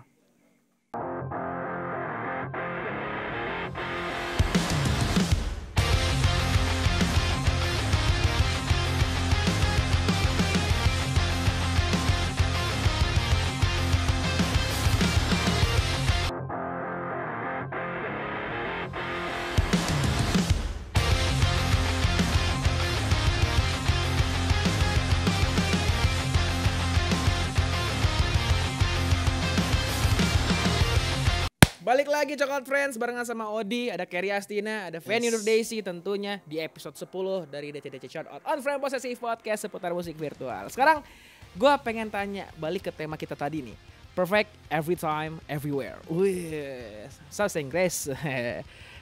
Balik lagi Coklat Friends barengan sama Odi, ada Carrie Astina, ada Fanny Nur Daisy tentunya di episode 10 dari DCDC Shoutout on Frame Possessive Podcast seputar musik virtual. Sekarang gue pengen tanya balik ke tema kita tadi nih. Perfect every time, everywhere. Wih, bahasa Inggris.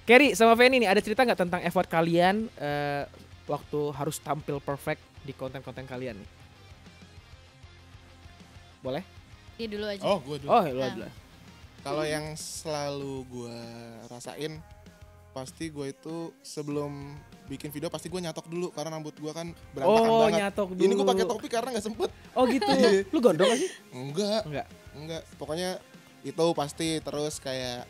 Carrie sama Fanny nih, ada cerita nggak tentang effort kalian waktu harus tampil perfect di konten-konten kalian? Boleh? Dia dulu aja. Oh, gue dulu. Oh, lu dulu. Kalau yang selalu gue rasain pasti gue itu sebelum bikin video pasti gue nyatok dulu karena rambut gue kan berantakan Oh, banget. nyatok Ini gue dulu. pakai topi karena nggak sempet. Oh gitu. Lu gondrong gak sih? Enggak. Pokoknya itu pasti terus kayak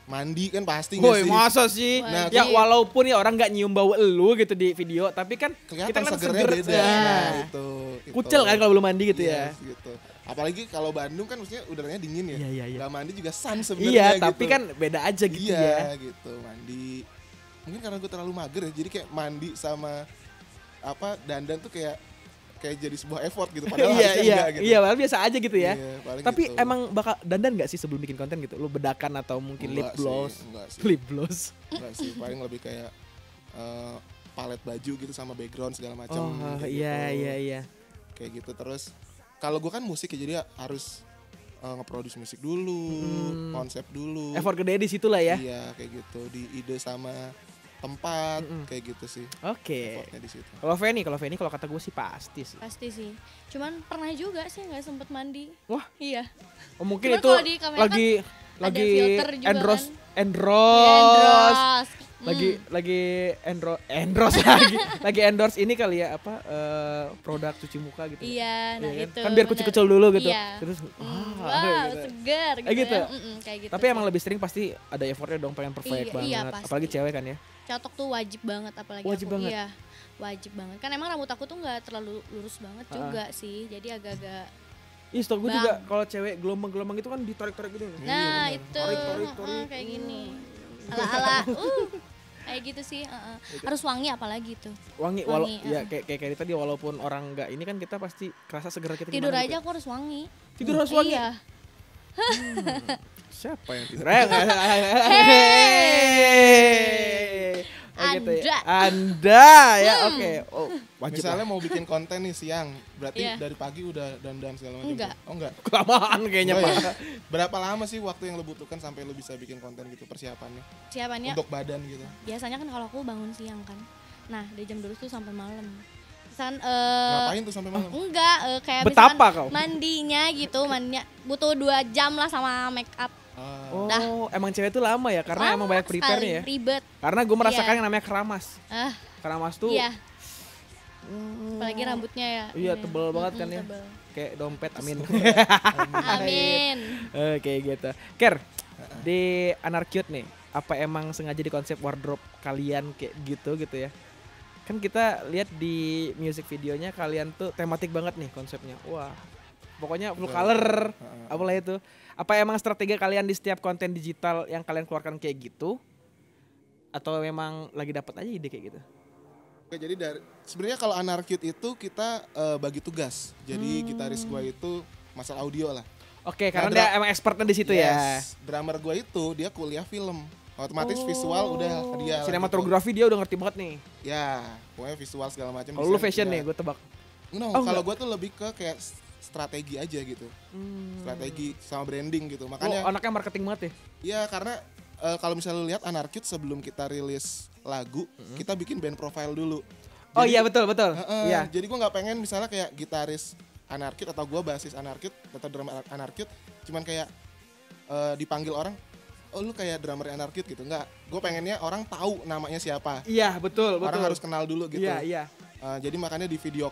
mandi kan pasti Woi, nggak sih? masa sih? Nah, Ya walaupun ya orang nggak nyium bau elu gitu di video, tapi kan Kelihatan kita kan segernya seger. beda. Ya. Nah, itu. Kucel kan kalau belum mandi gitu ya. Yes, gitu. Apalagi kalau Bandung kan maksudnya udaranya dingin ya. Iya. Gak mandi juga sun Iya, sebenarnya gitu. tapi kan beda aja gitu ya. Iya gitu, mandi. Mungkin karena gue terlalu mager ya, jadi kayak mandi sama dandan tuh kayak jadi sebuah effort gitu. Padahal harusnya enggak gitu. Iya, padahal biasa aja gitu ya. Iya, paling Tapi gitu. emang bakal dandan nggak sih sebelum bikin konten gitu? Lu bedakan atau mungkin lip Enggak gloss? sih, enggak sih. Lip gloss. Enggak sih, paling lebih kayak palet baju gitu sama background segala macam. Oh, kayak iya gitu. iya. Kayak gitu terus. Kalau gue kan musik ya jadi harus nge-produce musik dulu, konsep dulu. Effort gede di situ lah ya. Iya kayak gitu, di ide sama tempat kayak gitu sih. Oke. Effortnya di situ. Kalau Fanny kalau kata gue sih pasti sih. Pasti sih. Cuman pernah juga sih nggak sempet mandi. Wah. Iya. Oh, mungkin Cuman itu kalau di kamera lagi ada filter juga endorse kan. endorse Endorse. lagi endorse lagi endorse ini kali ya produk cuci muka gitu. Iya, nah Iya kan? itu. Kan biar kucel-kucel dulu gitu. Iya. Terus Wow, gitu. segar gitu, Gitu. ya. Kayak gitu. Tapi sih. emang lebih sering pasti ada effortnya dong, pengen perfect Iya, banget. iya, pasti. Apalagi cewek kan ya. Catok tuh wajib banget apalagi Wajib aku. banget. Iya. Wajib banget. Kan emang rambut aku tuh nggak terlalu lurus banget juga sih. Jadi agak-agak Ih, stok gue Bang. juga kalau cewek gelombang-gelombang itu kan ditarik-tarik gitu. nah itu Tarik. kayak gini. Ala-ala kayak gitu sih, harus wangi apalagi tuh. Wangi, Wangi, ya kayak tadi walaupun orang nggak ini kan kita pasti kerasa segera kita Tidur gimana aja gitu. aku harus wangi. Tidur harus wangi. Iya. Siapa yang tidur? Oh, gitu ya. Anda ya, oke. Oh, wajib. Misalnya mau bikin konten nih siang, berarti Iya. dari pagi udah dandan segala macam. Enggak. Oh enggak. Kelamaan kayaknya, Oh, Pak. iya. Berapa lama sih waktu yang lo butuhkan sampai lo bisa bikin konten gitu persiapannya? Siapannya Untuk badan gitu. biasanya kan kalau aku bangun siang kan. Nah, dari jam 12 tuh sampai malam. Misalkan Ngapain tuh sampai malam? enggak kayak Betapa misalkan kau? mandinya gitu, mandinya butuh 2 jam lah sama make up. Oh, Dah. emang cewek itu lama ya karena emang Lama banyak prepare sekali, ya. Ribet. Karena gue merasakan Iya. yang namanya keramas. Keramas tuh Iya. Apalagi rambutnya ya. Iya, tebel banget kan ya. Tebel. Kayak dompet, amin. Amin. Kayak gitu. Ker, di Anarcute nih, apa emang sengaja di konsep wardrobe kalian kayak gitu ya? Kan kita lihat di music videonya kalian tuh tematik banget nih konsepnya. Wah, pokoknya full color, apalah itu. Apa emang strategi kalian di setiap konten digital yang kalian keluarkan kayak gitu? Atau memang lagi dapat aja ide kayak gitu? Oke, jadi sebenarnya kalau Anarcute itu kita bagi tugas. Jadi gitaris gue itu masalah audio lah. Oke, karena Nah, dia emang expertnya di situ ya. Yes, drummer gue itu dia kuliah film. Otomatis visual udah ke dia. lah Sinematografi dia udah ngerti banget nih. gitu. Ya, pokoknya visual segala macam. Kalau lu fashion nih, gue tebak. No, Oh, kalau enggak. gue tuh lebih ke kayak strategi aja gitu. Strategi sama branding gitu. Lu Makanya anaknya marketing banget ya. ya karena kalau misalnya lu lihat Anarkid sebelum kita rilis lagu, kita bikin band profile dulu. Oh Jadi- iya betul. Iya. Jadi gue nggak pengen misalnya kayak gitaris Anarkid atau gue basis Anarkid atau drummer Anarkid cuman kayak dipanggil orang, oh lu kayak drummer Anarkid gitu. Nggak, gue pengennya orang tahu namanya siapa. Iya, betul. Orang harus kenal dulu gitu. Iya. Jadi makanya di video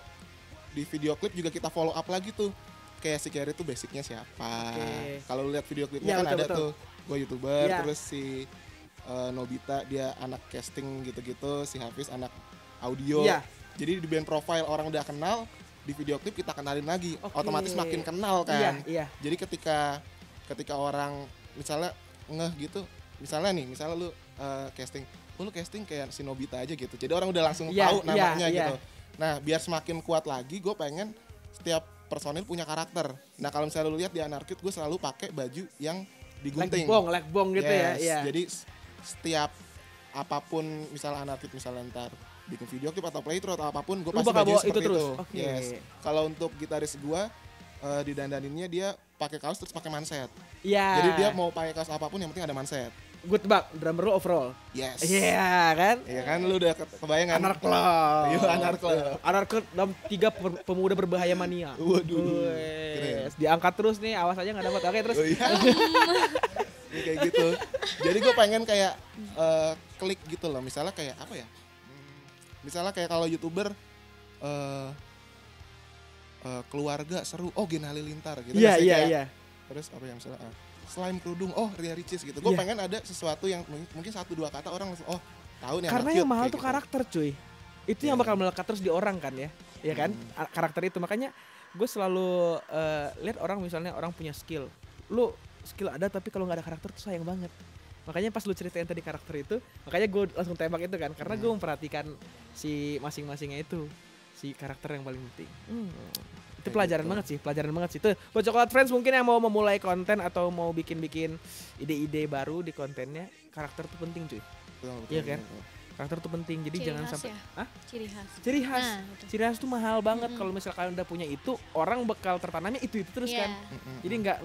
klip juga kita follow up lagi tuh. Kayak si Carrie tuh basicnya siapa. Oke. Kalau lu lihat video klipnya Iya, kan betul, ada betul. tuh gue YouTuber, Iya. terus si Nobita dia anak casting gitu-gitu, si Hafiz anak audio. Iya. Jadi di band profile orang udah kenal, di video klip kita kenalin lagi. Oke. Otomatis makin kenal kan. Iya. Jadi ketika orang misalnya ngeh gitu, misalnya lu casting, lu casting kayak si Nobita aja gitu. Jadi orang udah langsung Iya, tahu iya, namanya iya. gitu. Nah, biar semakin kuat lagi, gue pengen setiap personil punya karakter. Nah, kalau misalnya lu lihat di Anarkid, gue selalu pakai baju yang digunting. Like bong gitu ya. Yes, Iya. Jadi setiap apapun misalnya Anarkid misalnya ntar bikin video klip atau playthrough atau apapun, gue Lu pasti bakal baju bawa seperti itu terus? itu. Oke. Yes. Kalau untuk gitaris gue didandaninnya dia pakai kaos terus pakai manset. Iya. Jadi dia mau pakai kaos apapun yang penting ada manset. Gue tebak, drummer lu overall. Yes. Iya kan? Iya kan lu udah kebayang kan? Anarklub. Iya, Anarklub. Anarklub dalam 3 pemuda berbahaya mania. Waduh. Wes, diangkat terus nih, awas aja nggak dapat. Oke, terus. Oh, iya. Ini kayak gitu. Jadi gue pengen kayak klik gitu loh. Misalnya kayak apa ya? Misalnya kayak kalau YouTuber keluarga seru, oh Gen Halilintar gitu. Iya, Biasanya iya, kayak, iya. Terus apa ya misalnya slime kerudung, oh Ria Ricis gitu. Gue Iya. pengen ada sesuatu yang mungkin 1-2 kata orang langsung oh tahu nih Karena anak yang cute, mahal kayak tuh gitu. karakter, cuy. Itu yang Iya. bakal melekat terus di orang kan ya. Iya kan? Karakter itu makanya gue selalu lihat orang misalnya orang punya skill. Lu skill ada tapi kalau nggak ada karakter tuh sayang banget. Makanya pas lu ceritain tadi karakter itu, makanya gue langsung tembak itu kan karena gue memperhatikan si masing-masingnya itu, si karakter yang paling penting. Itu Kayak pelajaran gitu. pelajaran banget sih. Tuh, buat Coklat Friends mungkin yang mau memulai konten atau mau bikin-bikin ide-ide baru di kontennya, karakter tuh penting cuy. Betul, betul, Iya kan? betul. Karakter tuh penting, jadi Ciri jangan khas sampai ya? Hah? Ciri khas. Ciri khas. Nah, itu. Ciri khas tuh mahal banget. Kalau misal kalian udah punya itu, orang bakal tertanamnya itu terus Iya. kan. Jadi nggak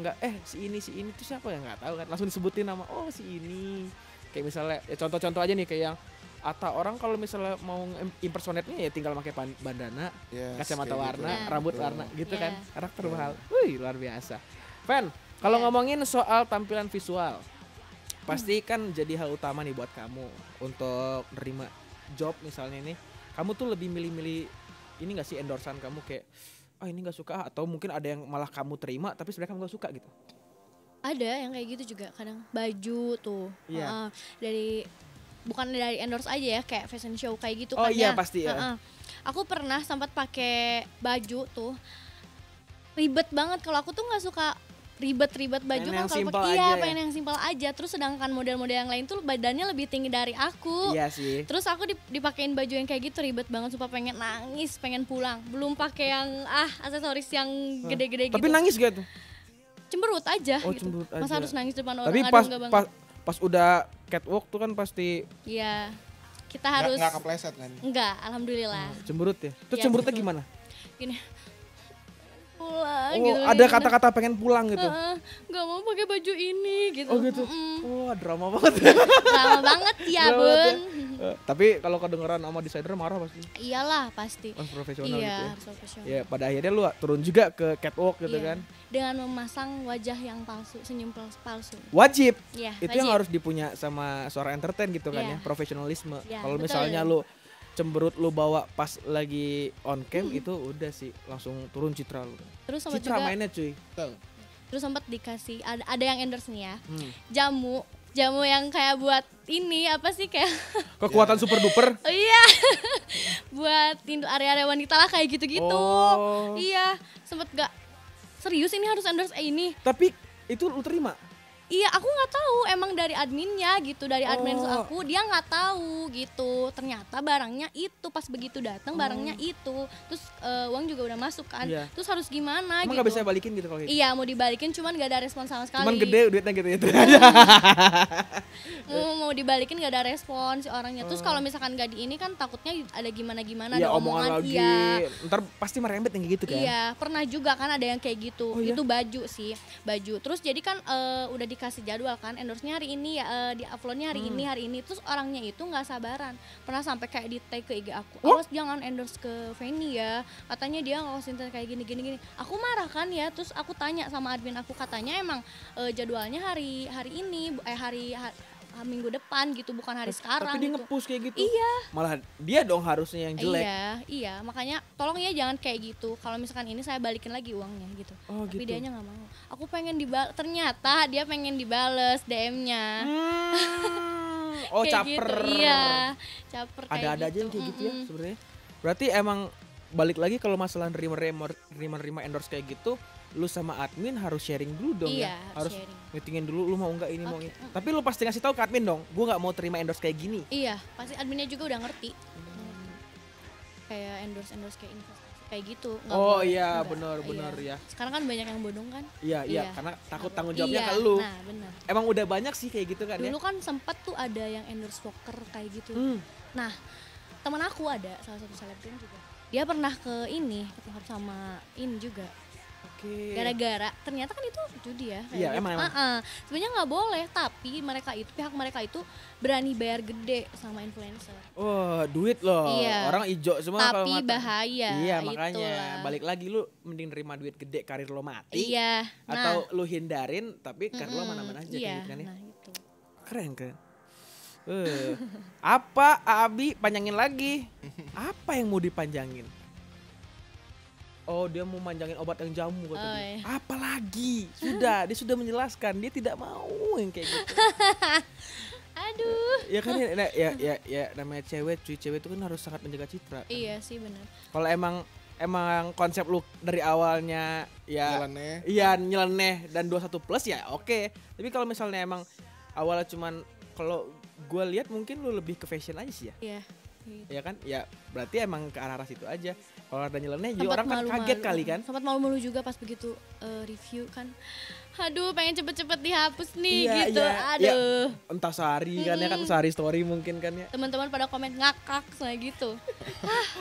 si ini tuh siapa ya nggak tahu kan. Langsung disebutin nama, oh si ini. Kayak misalnya ya contoh-contoh aja nih kayak yang Atta orang kalau misalnya mau impersonate-nya ya tinggal pakai bandana, Yes, kacamata kayak warna, gitu. rambut Betul. warna gitu Iya. kan. Karakter mahal. Wih, luar biasa. Fan, kalau Iya. ngomongin soal tampilan visual, pasti kan jadi hal utama nih buat kamu untuk nerima job misalnya nih. Kamu tuh lebih milih-milih ini gak sih endorsan kamu kayak ini gak suka atau mungkin ada yang malah kamu terima tapi sebenarnya kamu gak suka gitu. Ada yang kayak gitu juga kadang baju tuh. Iya. Bukan dari endorse aja ya kayak fashion show kayak gitu Oh kan iya, ya. pasti ya. Aku pernah sempat pakai baju tuh ribet banget. Kalau aku tuh nggak suka ribet-ribet baju Pengen kan yang kalau simple pakai aja ya? pengen yang simpel aja. Terus sedangkan model-model yang lain tuh badannya lebih tinggi dari aku. Iya sih. Terus aku dipakein baju yang kayak gitu ribet banget, supaya pengen nangis, pengen pulang. Belum pakai yang aksesoris yang gede-gede gitu. Tapi nangis gak tuh? Cemberut aja Oh, gitu. cemberut Masa aja. harus nangis depan orang? Tapi Aduh, pas enggak banget. pas udah catwalk tuh kan pasti Iya. Kita harus Nggak kepleset kan? enggak, alhamdulillah. cemberut ya. Terus Iya, cemberutnya betul. gimana? Gini. Pulang Oh, gitu. ada kata-kata pengen pulang gitu. Enggak mau pakai baju ini gitu. Oh gitu. Mm-mm. Wah, drama banget. Lama banget ya, Drama Bun. banget Tapi kalau kedengeran sama desainer marah pasti. Iyalah pasti. Harus profesional Iya, gitu ya. harus profesional. Ya, pada akhirnya lu turun juga ke catwalk gitu Iya. kan. Dengan memasang wajah yang palsu, senyum palsu. Wajib. Iya, Itu yang harus dipunya sama seorang entertain gitu kan Iya. ya, profesionalisme. Iya, Kalau betul. misalnya lu cemberut lu bawa pas lagi on cam itu udah sih langsung turun citra lu. Terus sempat Citra juga mainnya cuy. Betul. terus sempat dikasih ada yang endorse nih ya. Hmm. Jamu yang kayak buat ini apa sih kayak Kekuatan super duper. oh iya. Buat area-area wanita lah kayak gitu-gitu. Oh. Iya, sempat gak serius ini harus endorse ini. Tapi itu lu terima. Iya, aku nggak tahu, emang dari adminnya gitu, dari admin Oh. aku dia nggak tahu gitu. Ternyata barangnya itu, pas begitu datang barangnya itu, terus uang juga udah masuk kan. Iya. Terus harus gimana Emang gitu? gak bisa balikin gitu kalau gitu? Iya, mau dibalikin cuman gak ada respon sama sekali. Cuman gede duitnya gitu ya. Mau dibalikin gak ada respon si orangnya. Terus kalau misalkan gak di ini kan takutnya ada gimana-gimana, Iya, ada omongan lagi. Iya. Ntar pasti merembet yang kayak gitu kan. Iya, pernah juga kan ada yang kayak gitu. Oh, iya? Itu baju sih, baju. Terus jadi kan udah dikasih jadwal kan, endorse-nya hari ini ya, di upload-nya hari ini. Terus orangnya itu nggak sabaran. Pernah sampai kayak di tag ke IG aku. Wah? Awas jangan endorse ke Feni ya. Katanya dia nggak konsen kayak gini. Aku marah kan ya. Terus aku tanya sama admin aku, katanya emang jadwalnya hari ini, minggu depan gitu, bukan hari sekarang. Tapi dia gitu. nge-push kayak gitu. Iya. Malah dia dong harusnya yang jelek. Iya, makanya tolong ya jangan kayak gitu. Kalau misalkan ini saya balikin lagi uangnya gitu. Oh, Tapi gitu. dianya nggak mau. Aku pengen ternyata dia pengen dibales DM-nya. Oh, Kayak caper. Gitu. Iya, caper kayak Ada-ada aja yang kayak gitu ya sebenarnya. Berarti emang balik lagi kalau masalah nerima endorse kayak gitu, lu sama admin harus sharing dulu dong Iya, ya. Harus sharing. meetingin dulu, lu mau enggak ini mau Oke, ini. Tapi lu pasti ngasih tahu ke admin dong, gua nggak mau terima endorse kayak gini. Iya, pasti adminnya juga udah ngerti. Kayak endorse kayak investasi kayak gitu. Nggak Oh boleh. iya, Nggak, benar iya. ya. Sekarang kan banyak yang bodong kan. Iya, Iya. karena takut Takut. tanggung jawabnya Iya, ke lu. Nah, benar. Emang udah banyak sih kayak gitu kan Dulu ya. kan sempat tuh ada yang endorse Walker kayak gitu. Hmm. Nah, teman aku ada salah satu selebgram juga. Dia pernah ke ini, ketangkap sama ini juga. Oke. Gara-gara ternyata kan itu judi ya. kayak Iya, gitu. emang. Sebenarnya nggak boleh, tapi pihak mereka itu berani bayar gede sama influencer. Oh, duit loh. Iya. Orang ijo semua kalau Tapi mata. bahaya. Iya, makanya itulah. balik lagi lu mending nerima duit gede karir lo mati. Iya. Atau lu hindarin tapi karir lo mana-mana aja iya, kayak gitu kan ya. Nah, itu. Keren kan? Apa Abi panjangin lagi? Apa yang mau dipanjangin? Oh, dia mau manjangin obat yang jamu kata Oh, dia. iya. Apa lagi? Sudah, dia sudah menjelaskan dia tidak mau yang kayak gitu. Aduh. Ya kan ya namanya cewek, cuy, cewek itu kan harus sangat menjaga citra. kan? Iya sih benar. Kalau emang konsep lu dari awalnya ya Jalannya. iya nyeleneh dan 21 plus ya oke. Tapi kalau misalnya emang awalnya cuman kalau gue lihat mungkin lu lebih ke fashion aja sih ya. Iya. Gitu. Ya kan? Ya berarti emang ke arah situ aja. Kalau ada nyeleneh jadi Sempat orang kan malu-malu. kaget kali kan. Sempat malu-malu juga pas begitu review kan. Aduh, pengen cepet-cepet dihapus nih Iya, gitu. iya, iya. Aduh. Entah sehari kan ya kan, sehari story mungkin kan ya. Teman-teman pada komen ngakak kayak gitu.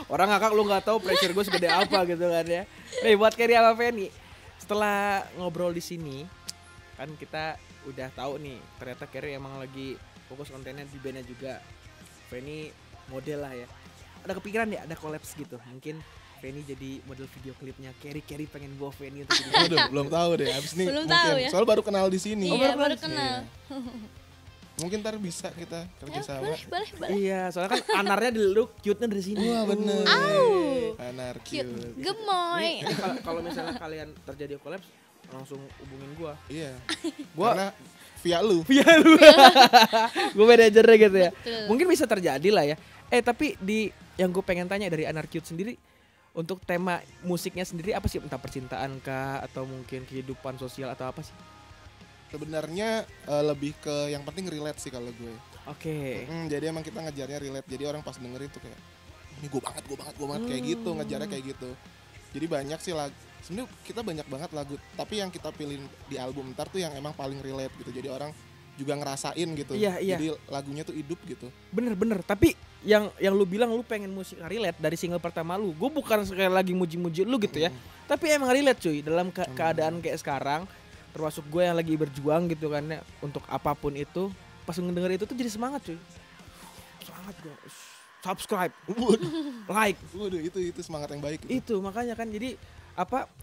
Orang ngakak lu nggak tahu pressure gue segede apa gitu kan ya. Nih buat Kerry sama Feni, setelah ngobrol di sini kan kita udah tahu nih ternyata Kerry emang lagi fokus kontennya di bandnya juga. Feni model lah ya. Ada kepikiran ya ada collabs gitu. Mungkin Feni jadi model video klipnya Kerry pengen bawa Feni untuk jadi Waduh, belum tahu deh. Abis ini Belum mungkin. tahu ya. Soalnya baru kenal di sini. Iya, baru kenal. Mungkin ntar bisa kita kerja sama. Boleh. Iya, soalnya kan anarnya di lu cute-nya dari sini. Wah bener. Au. Anarki. Cute. Gemoy. Ini kalau misalnya kalian terjadi collabs langsung hubungin gua. Iya. Gua Karena via lu. Gue manajernya gitu ya. Betul. Mungkin bisa terjadi lah ya. Tapi yang gue pengen tanya dari Anarcute sendiri untuk tema musiknya sendiri apa sih? Entah percintaan kah atau mungkin kehidupan sosial atau apa sih? Sebenarnya lebih ke yang penting relate sih kalau gue. Oke. Jadi emang kita ngejarnya relate. Jadi orang pas dengerin tuh kayak ini gue banget kayak gitu, ngejarnya kayak gitu. Jadi banyak sih lagu. Sebenarnya kita banyak banget lagu, tapi yang kita pilih di album ntar tuh yang emang paling relate gitu. Jadi orang juga ngerasain gitu. Iya. Jadi lagunya tuh hidup gitu. Bener. Tapi yang lu bilang lu pengen musik relate dari single pertama lu. Gue bukan sekali lagi muji-muji lu gitu ya. Tapi emang relate cuy dalam keadaan kayak sekarang. Termasuk gue yang lagi berjuang gitu kan ya. Untuk apapun itu. Pas ngedenger itu tuh jadi semangat cuy. Semangat gue. Subscribe. Like. Waduh, itu semangat yang baik. Itu makanya kan jadi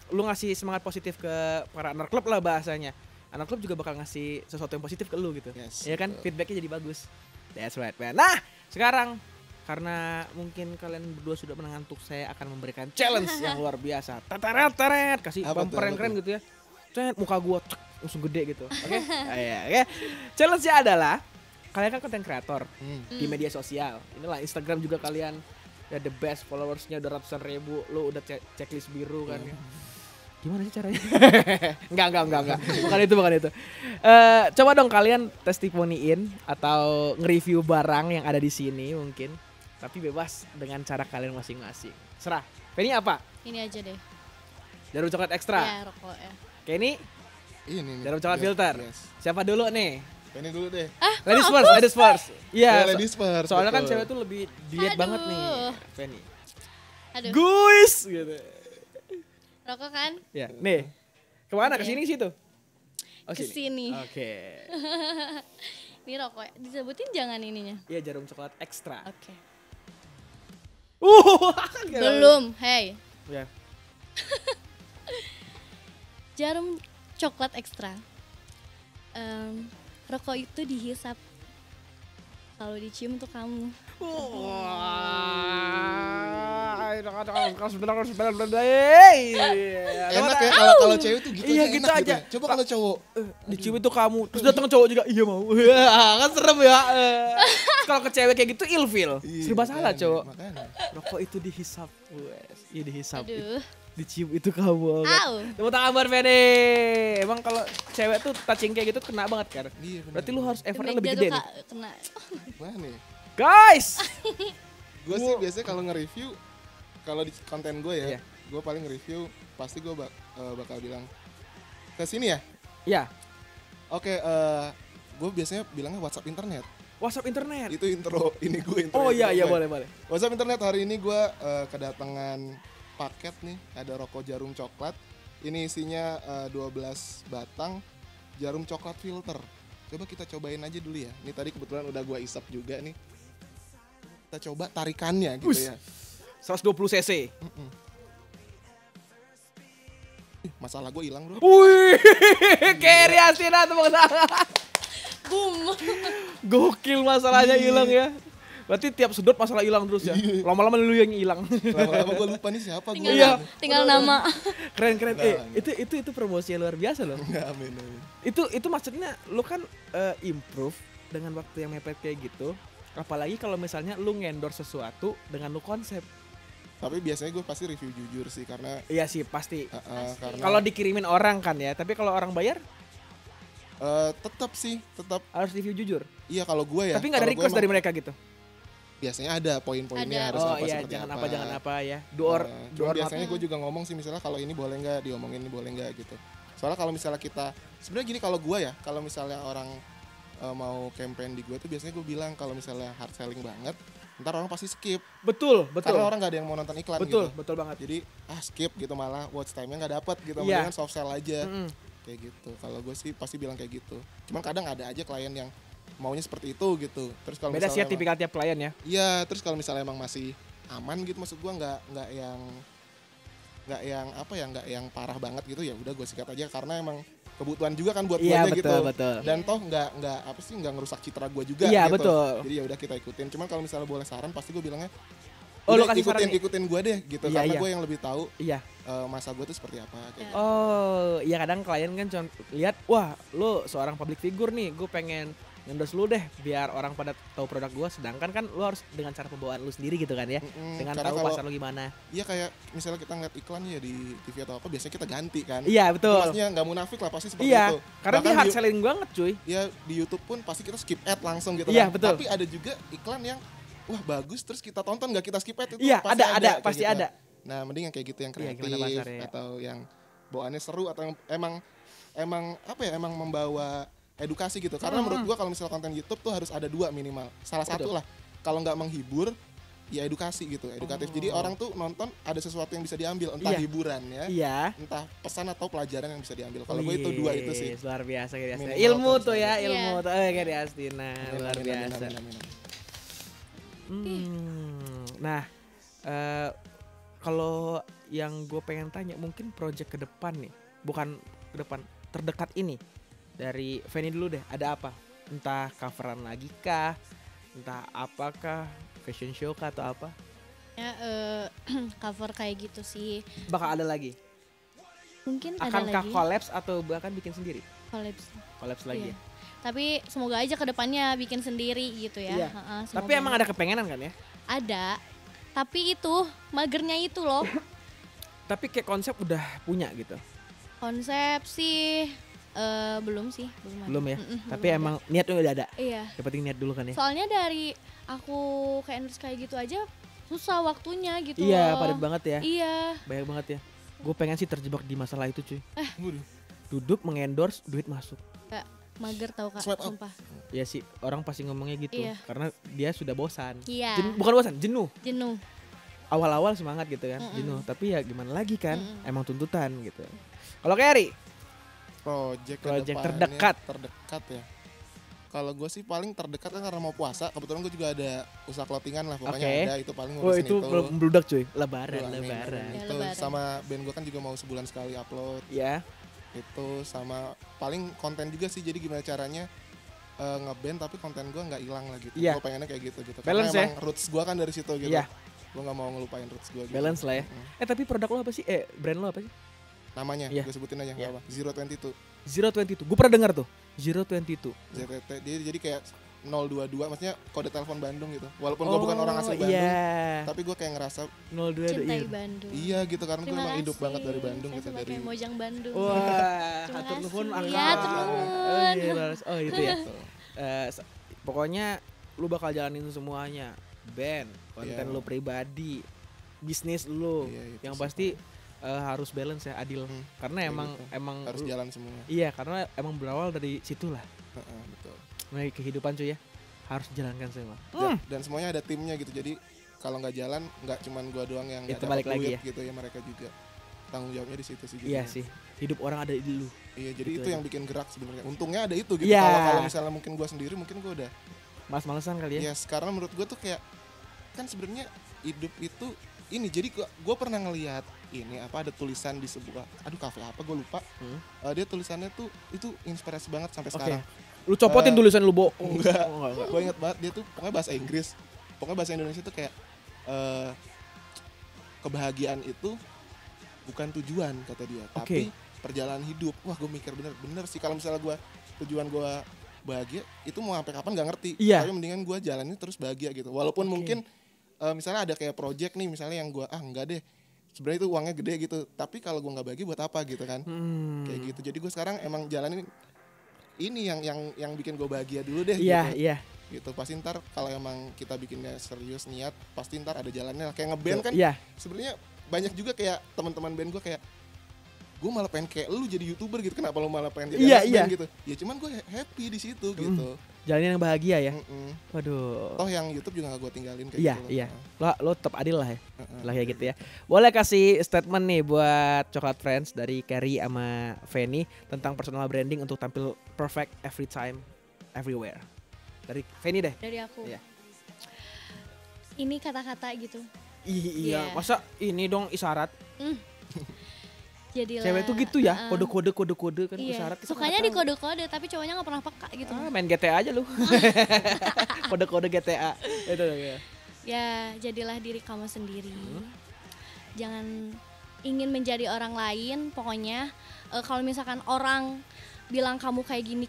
lu ngasih semangat positif ke para anak klub lah bahasanya. Anak klub juga bakal ngasih sesuatu yang positif ke lu gitu. Yes, Ya kan betul. feedbacknya jadi bagus. That's right man. Nah sekarang karena mungkin kalian berdua sudah mengantuk, saya akan memberikan challenge yang luar biasa. Tataret kasih Apa bumper yang tuh? keren gitu ya. Cet muka gua cek langsung gede gitu. Oke. Oke. Challenge-nya adalah kalian kan konten kreator di media sosial. Inilah Instagram juga kalian ya the best followersnya udah ratusan ribu, lu udah checklist biru kan ya. Gimana sih caranya? Enggak. Bukan itu. Coba dong kalian testimoniin atau nge-review barang yang ada di sini mungkin. Tapi bebas dengan cara kalian masing-masing. Serah. Penny apa? Ini aja deh. Jarum coklat ekstra. Ya rokok ya. Kenny, Ini nih. jarum coklat Yes, filter. yes. Siapa dulu nih? Penny dulu deh. Ladies first. Ya, Iya. ladies first. Soalnya kan betul. cewek tuh lebih dilihat Aduh. banget nih, Penny. Aduh. Guys gitu. Rokok kan? Ya, nih. Kemana? Oke. Kesini situ? Oh, Kesini. Oke. Ini rokok. Disebutin jangan ininya. Iya, jarum coklat ekstra. Oke. Gila. Belum. Hey. Ya. Jarum coklat ekstra. Rokok itu dihisap. Kalau dicium tuh kamu. Enak ya kalau cewek tuh gitu Iya, aja gitu enak aja. ya. Coba kalau cowok. Dicium itu kamu, terus datang cowok juga, iya mau. Kan serem ya. Kalau ke cewek kayak gitu ilfil. Iya, Serba salah makanya, cowok. makanya. Rokok itu dihisap. Wes, iya dihisap. Aduh. Dicium itu kamu. Au. Tepuk tangan buat Fede. Emang kalau cewek tuh touching kayak gitu kena banget kan? Iya, benar. Berarti lu harus effortnya Meja lebih tuh gede nih. kena. Mana nih? Guys. Gue sih biasanya kalau nge-review, kalau di konten gue ya, Iya. gue paling nge-review pasti gue bakal bilang ke sini ya. Ya, Oke, gue biasanya bilangnya WhatsApp internet. WhatsApp internet. Itu intro ini gue intro. Oh iya iya Gue. boleh. WhatsApp internet hari ini gue kedatangan paket nih, ada rokok jarum coklat. Ini isinya 12 batang jarum coklat filter. Coba kita cobain aja dulu ya. Ini tadi kebetulan udah gue isap juga nih. Kita coba tarikannya gitu Us. ya. 120 cc. Masalah gue hilang bro. Wih, Kerry Astina tepuk tangan. Boom. Gokil masalahnya hilang ya. Berarti tiap sudut masalah hilang terus ya. Lama-lama lu yang hilang. Lama-lama gue lupa nih siapa gue. Tinggal, Iya. tinggal nama. Keren. Nah, Itu promosi yang luar biasa loh. Amin, amin. Itu maksudnya lu kan improve dengan waktu yang mepet kayak gitu. Apalagi kalau misalnya lu ngendorse sesuatu dengan lu konsep. Tapi biasanya gue pasti review jujur sih karena Iya sih pasti. karena Kalau dikirimin orang kan ya, tapi kalau orang bayar tetap harus review jujur. iya kalau gue ya. Tapi nggak ada kalau gue request dari emang mereka gitu. biasanya ada poin-poinnya Ada. harus Oh apa iya, seperti jangan apa ya. Cuma Do or not. biasanya gue juga ngomong sih misalnya kalau ini boleh nggak diomongin ini boleh nggak gitu. Soalnya kalau misalnya kita sebenarnya gini kalau gue ya kalau misalnya orang mau campaign di gue tuh biasanya gue bilang kalau misalnya hard selling banget ntar orang pasti skip Betul. karena orang nggak ada yang mau nonton iklan Betul, gitu. betul banget. Jadi skip gitu malah watch time-nya nggak dapet gitu. Iya. Mendingan soft sell aja Mm-mm. kayak gitu. Kalau gue sih pasti bilang kayak gitu. Cuman kadang ada aja klien yang maunya seperti itu gitu. Terus kalau Beda sih ya misalnya tipikal tiap klien ya. iya, terus kalau misalnya emang masih aman gitu maksud gua nggak yang parah banget gitu ya udah gue sikat aja karena emang kebutuhan juga kan buat Iya, guanya gitu. betul. Dan toh nggak ngerusak citra gua juga Iya, gitu. betul. Jadi ya udah kita ikutin. Cuman kalau misalnya boleh saran pasti gue bilangnya Oh, lu udah, kasih saran nih? ikutin gue deh gitu Iya, karena iya. gue yang lebih tahu Iya. masa gue tuh seperti apa kayak gitu. Oh, iya kadang klien kan cuma lihat, wah, lu seorang public figure nih, gue pengen endorse lu deh biar orang pada tahu produk gue. Sedangkan kan lu harus dengan cara pembawaan lu sendiri gitu kan ya, dengan Karena tahu kalau- pasar lu gimana. Iya kayak misalnya kita ngeliat iklan ya di TV atau apa biasanya kita ganti kan. Iya betul. Maksudnya nggak munafik lah pasti seperti Iya, itu. karena Bahkan dia hard di- selling banget cuy. Ya di YouTube pun pasti kita skip ad langsung gitu Iya, kan. betul. Tapi ada juga iklan yang wah bagus terus kita tonton nggak kita skip ad itu Iya, pasti ada, kayak pasti gitu. ada. Nah mending yang kayak gitu yang Iya, kreatif gimana pasarnya ya. atau yang bawaannya seru atau yang emang apa ya emang membawa edukasi gitu. Karena menurut gua kalau misalnya konten YouTube tuh harus ada dua minimal. Salah satu Betul. lah. Kalau nggak menghibur ya edukasi gitu, edukatif. Jadi orang tuh nonton ada sesuatu yang bisa diambil, entah Iya. hiburan ya, Iya. entah pesan atau pelajaran yang bisa diambil. Kalau gue itu dua itu sih. Wih, luar biasa Kerry Astina. Minimal Ilmu tuh tuh ya, Iya. ilmu tuh Kerry Astina, luar Amin, amin, biasa. amin, amin, amin. Nah, kalau yang gue pengen tanya mungkin project ke depan nih, bukan ke depan, terdekat ini dari Fanny dulu deh, ada apa? Entah coveran lagi kah, entah apakah, fashion show kah atau apa? Ya, cover kayak gitu sih. Bakal ada lagi? Mungkin ada Akankah lagi collabs atau bahkan bikin sendiri? collabs. Collabs lagi Iya. ya? Tapi semoga aja kedepannya bikin sendiri gitu ya. Iya. Heeh, Tapi semoga. emang ada kepengenan kan ya? Ada. Tapi itu magernya itu loh. Tapi kayak konsep udah punya gitu. Konsep sih belum sih, belum ada. Belum ya. Tapi belum emang niatnya udah ada. Iya. Yang penting niat dulu kan ya. Soalnya dari aku kayak endorse kayak gitu aja susah waktunya gitu Iya, loh. padat banget ya. Iya. Banyak banget ya. Gue pengen sih terjebak di masalah itu cuy. Waduh. Duduk mengendorse, duit masuk. Kayak mager tau Kak, Swipe up. sumpah. Ya sih, orang pasti ngomongnya gitu. Iya. Karena dia sudah bosan. Iya. Bukan bosan, jenuh. Jenuh. Awal-awal semangat gitu kan, jenuh. Tapi ya gimana lagi kan, emang tuntutan gitu. Kalau Kerry, Project terdekat. Terdekat ya. Kalau gue sih paling terdekat kan karena mau puasa. Kebetulan gue juga ada usaha clothingan lah pokoknya Oke. ada itu paling oh ngurusin itu belum meludak cuy. Aduh, Lebaran. amin. Ya, Itu Lebaran. sama band gue kan juga mau sebulan sekali upload. Ya, Itu sama paling konten juga sih. Jadi gimana caranya ngeband tapi konten gue nggak hilang lah gitu. Iya. Gue pengennya kayak gitu. Balance Karena ya? emang roots gue kan dari situ gitu. Iya. Gue nggak mau ngelupain roots gue. Gitu. balance lah ya. Tapi produk lo apa sih? Brand lo apa sih? Namanya Iya. gue sebutin aja nggak Iya. apa. 022 022. Gue pernah dengar tuh. 022. ZTT. Jadi kayak 022 maksudnya kode telepon Bandung gitu. Walaupun gue bukan orang asli Bandung, Iya. tapi gue kayak ngerasa 022. Cintai Iya. Bandung. iya gitu karena gue Terima emang hidup kasih. banget dari Bandung Saya gitu sebagai dari Mojang Bandung. Wah, Terima hatur nuhun kasih. Angga. Iya, hatur nuhun. Oh, iya, Lars. Oh, itu ya. Gitu. Pokoknya lu bakal jalanin semuanya. Band, konten Iya. lu pribadi, bisnis lu. Iya, itu Yang sih. pasti harus balance ya, adil. Karena kayak emang gitu. emang Harus jalan semua. Iya, karena emang berawal dari situlah. Heeh, betul. Nah, kehidupan cuy ya. Harus dijalankan semua. Dan semuanya ada timnya gitu. Jadi kalau nggak jalan nggak cuman gue doang yang nggak Itu dapat balik lagi duit ya. gitu ya, mereka juga tanggung jawabnya di situ sih. Iya jadinya. sih. Hidup orang ada di lu. Iya, jadi Gitu itu aja. yang bikin gerak sebenarnya. Untungnya ada itu gitu. Iya. Kalau misalnya mungkin gue sendiri mungkin gue udah Males-malesan kali ya. ya sekarang menurut gue tuh kayak kan sebenarnya hidup itu ini jadi gue pernah ngelihat ini apa ada tulisan di sebuah kafe apa gue lupa. Dia tulisannya tuh itu inspirasi banget sampai Oke. sekarang. Lu copotin tulisan lu, Bo. Enggak. Oh, enggak. Gue inget banget dia tuh pokoknya bahasa Inggris. Pokoknya bahasa Indonesia tuh kayak kebahagiaan itu bukan tujuan kata dia, tapi perjalanan hidup. Wah, gue mikir bener sih kalau misalnya gue tujuan gue bahagia itu mau sampai kapan nggak ngerti. Iya. Tapi mendingan gue jalanin terus bahagia gitu. Walaupun mungkin misalnya ada kayak project nih misalnya yang gue enggak deh. Sebenarnya itu uangnya gede gitu. Tapi kalau gue nggak bahagia buat apa gitu kan? Kayak gitu. Jadi gue sekarang emang jalanin ini yang bikin gue bahagia dulu deh. Iya, gitu. iya. Gitu pasti ntar kalau emang kita bikinnya serius niat pasti ntar ada jalannya lah. Kayak ngeband kan Iya. sebenarnya banyak juga kayak teman-teman band gue kayak gue malah pengen kayak lu jadi YouTuber gitu, kenapa lu malah pengen jadi Iya, anak iya. band gitu ya, cuman gue happy di situ gitu. Jalanin yang bahagia ya. Mm-mm. Waduh. Toh yang YouTube juga gak gue tinggalin kayak Iya, gitu. iya. Lo tetap adil lah ya. Lah kayak gitu ya. Boleh kasih statement nih buat Coklat Friends dari Kerry sama Fanny tentang personal branding untuk tampil perfect every time, everywhere. Dari Fanny deh. Dari aku. Iya. Ini kata-kata gitu. Iya, Iya. masa ini dong isyarat. Jadilah. Cewek tuh gitu ya, kode-kode kan Iya. isyarat. Kita Sukanya nggak di tahu. kode-kode tapi cowoknya nggak pernah peka gitu. Main GTA aja lu. Kode-kode GTA. Itu ya. Ya jadilah diri kamu sendiri. Jangan ingin menjadi orang lain. Pokoknya kalau misalkan orang bilang kamu kayak gini,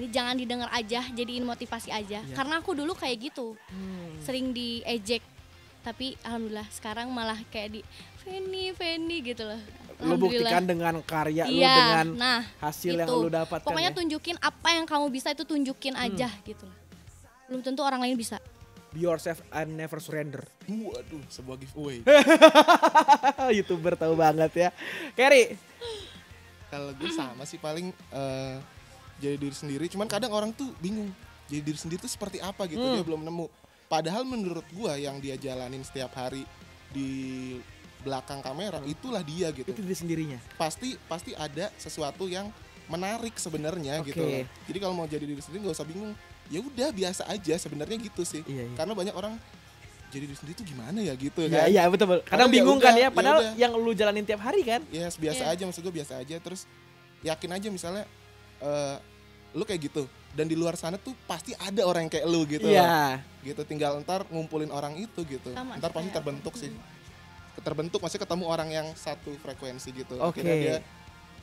jangan didengar aja. Jadiin motivasi aja. Iya. Karena aku dulu kayak gitu, sering diejek. Tapi alhamdulillah sekarang malah kayak di Fanny gitu loh. Lu buktikan dengan karya lu, Iya, dengan nah, hasil yang itu. lu dapatkan. Pokoknya ya. tunjukin apa yang kamu bisa itu tunjukin aja gitu lah. Belum tentu orang lain bisa. Be yourself and never surrender. Waduh, sebuah giveaway. YouTuber tahu banget ya. Kerry. Kalau gue sama sih paling jadi diri sendiri. Cuman kadang orang tuh bingung jadi diri sendiri tuh seperti apa gitu, dia belum nemu. Padahal menurut gue yang dia jalanin setiap hari di belakang kamera itulah dia gitu. Itu diri sendirinya. Pasti ada sesuatu yang menarik sebenarnya Oke. gitu loh. Jadi kalau mau jadi diri sendiri nggak usah bingung. Ya udah biasa aja sebenarnya gitu sih. Iya, iya. Karena banyak orang jadi diri sendiri tuh gimana ya gitu Iya, kan. iya betul. Kadang Padahal bingung ya kan udah, ya, padahal ya udah. yang lu jalanin tiap hari kan. Ya biasa Iya. aja, maksud gue biasa aja. Terus yakin aja misalnya lu kayak gitu. Dan di luar sana tuh pasti ada orang yang kayak lu gitu loh. Iya. Gitu tinggal ntar ngumpulin orang itu gitu. Sama Ntar pasti kayak terbentuk sih. Terbentuk maksudnya ketemu orang yang satu frekuensi gitu. Oke. Akhirnya dia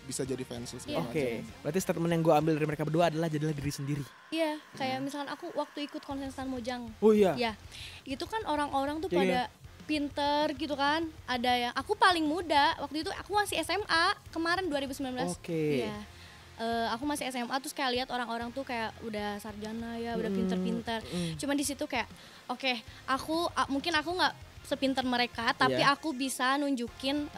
bisa jadi fans lu segala Oke. macam. Berarti statement yang gue ambil dari mereka berdua adalah jadilah diri sendiri. Iya, kayak misalkan aku waktu ikut konsen Stan Mojang. Oh iya. Ya, itu kan orang-orang tuh Jadi pada pinter gitu kan. Ada yang aku paling muda waktu itu, aku masih SMA kemarin 2019. Oke. Iya. Aku masih SMA terus kayak lihat orang-orang tuh kayak udah sarjana ya, udah pinter-pinter. Cuman di situ kayak oke, mungkin aku nggak sepinter mereka, tapi Iya. aku bisa nunjukin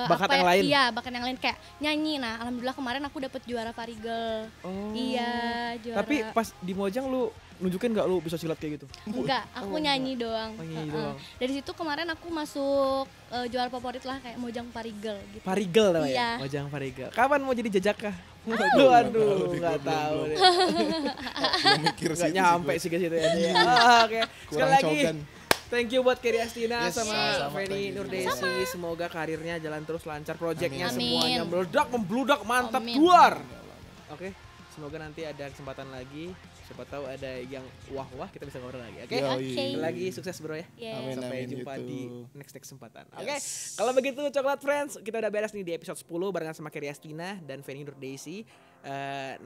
Bakat yang lain. Iya, bakat yang lain kayak nyanyi. Nah, alhamdulillah kemarin aku dapet juara Parigel. Oh. Iya, juara. Tapi pas di Mojang lu nunjukin nggak lu bisa silat kayak gitu? Enggak, aku nyanyi doang. Oh, nyanyi Heeh. doang. Dari situ kemarin aku masuk juara favorit lah kayak Mojang Parigel gitu. Parigel namanya. Iya. Mojang Parigel. Kapan mau jadi jajakah? Waduh, Belum, nggak belum, tahu belum. deh. Belum mikir Nggak sih nyampe sih ke situ ya. Oke. Sekali Kurang lagi. cogan. Thank you buat Keri Astina Yes, sama sama-sama, Feni thank you. Nurdesi. Semoga karirnya jalan terus lancar, proyeknya Amin. semuanya meledak, membludak, mantap, Amin. keluar. Oke, semoga nanti ada kesempatan lagi. Siapa tahu ada yang wah-wah, kita bisa ngobrol lagi. Oke, Yoi. Oke. sekali lagi sukses bro ya. Yes. Amin. Sampai jumpa gitu. di next kesempatan. Oke, Yes. kalau begitu Coklat Friends, kita udah beres nih di episode 10 barengan sama Keri Astina dan Feni Nurdesi.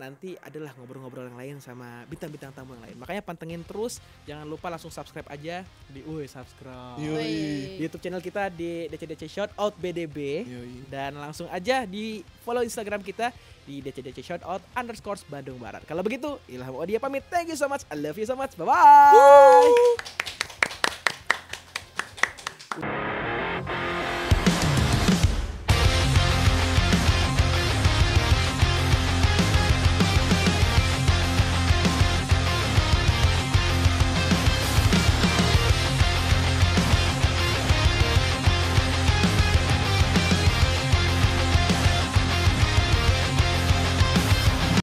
Nanti adalah ngobrol-ngobrol yang lain sama bintang-bintang tamu yang lain. Makanya pantengin terus, jangan lupa langsung subscribe aja di subscribe. Yoi. Di YouTube channel kita di DCDC Shoutout BDB. Yoi. Dan langsung aja di follow Instagram kita di DCDC Shoutout _Bandung Barat. Kalau begitu, Ilham Odia pamit. Thank you so much. I love you so much. Bye-bye.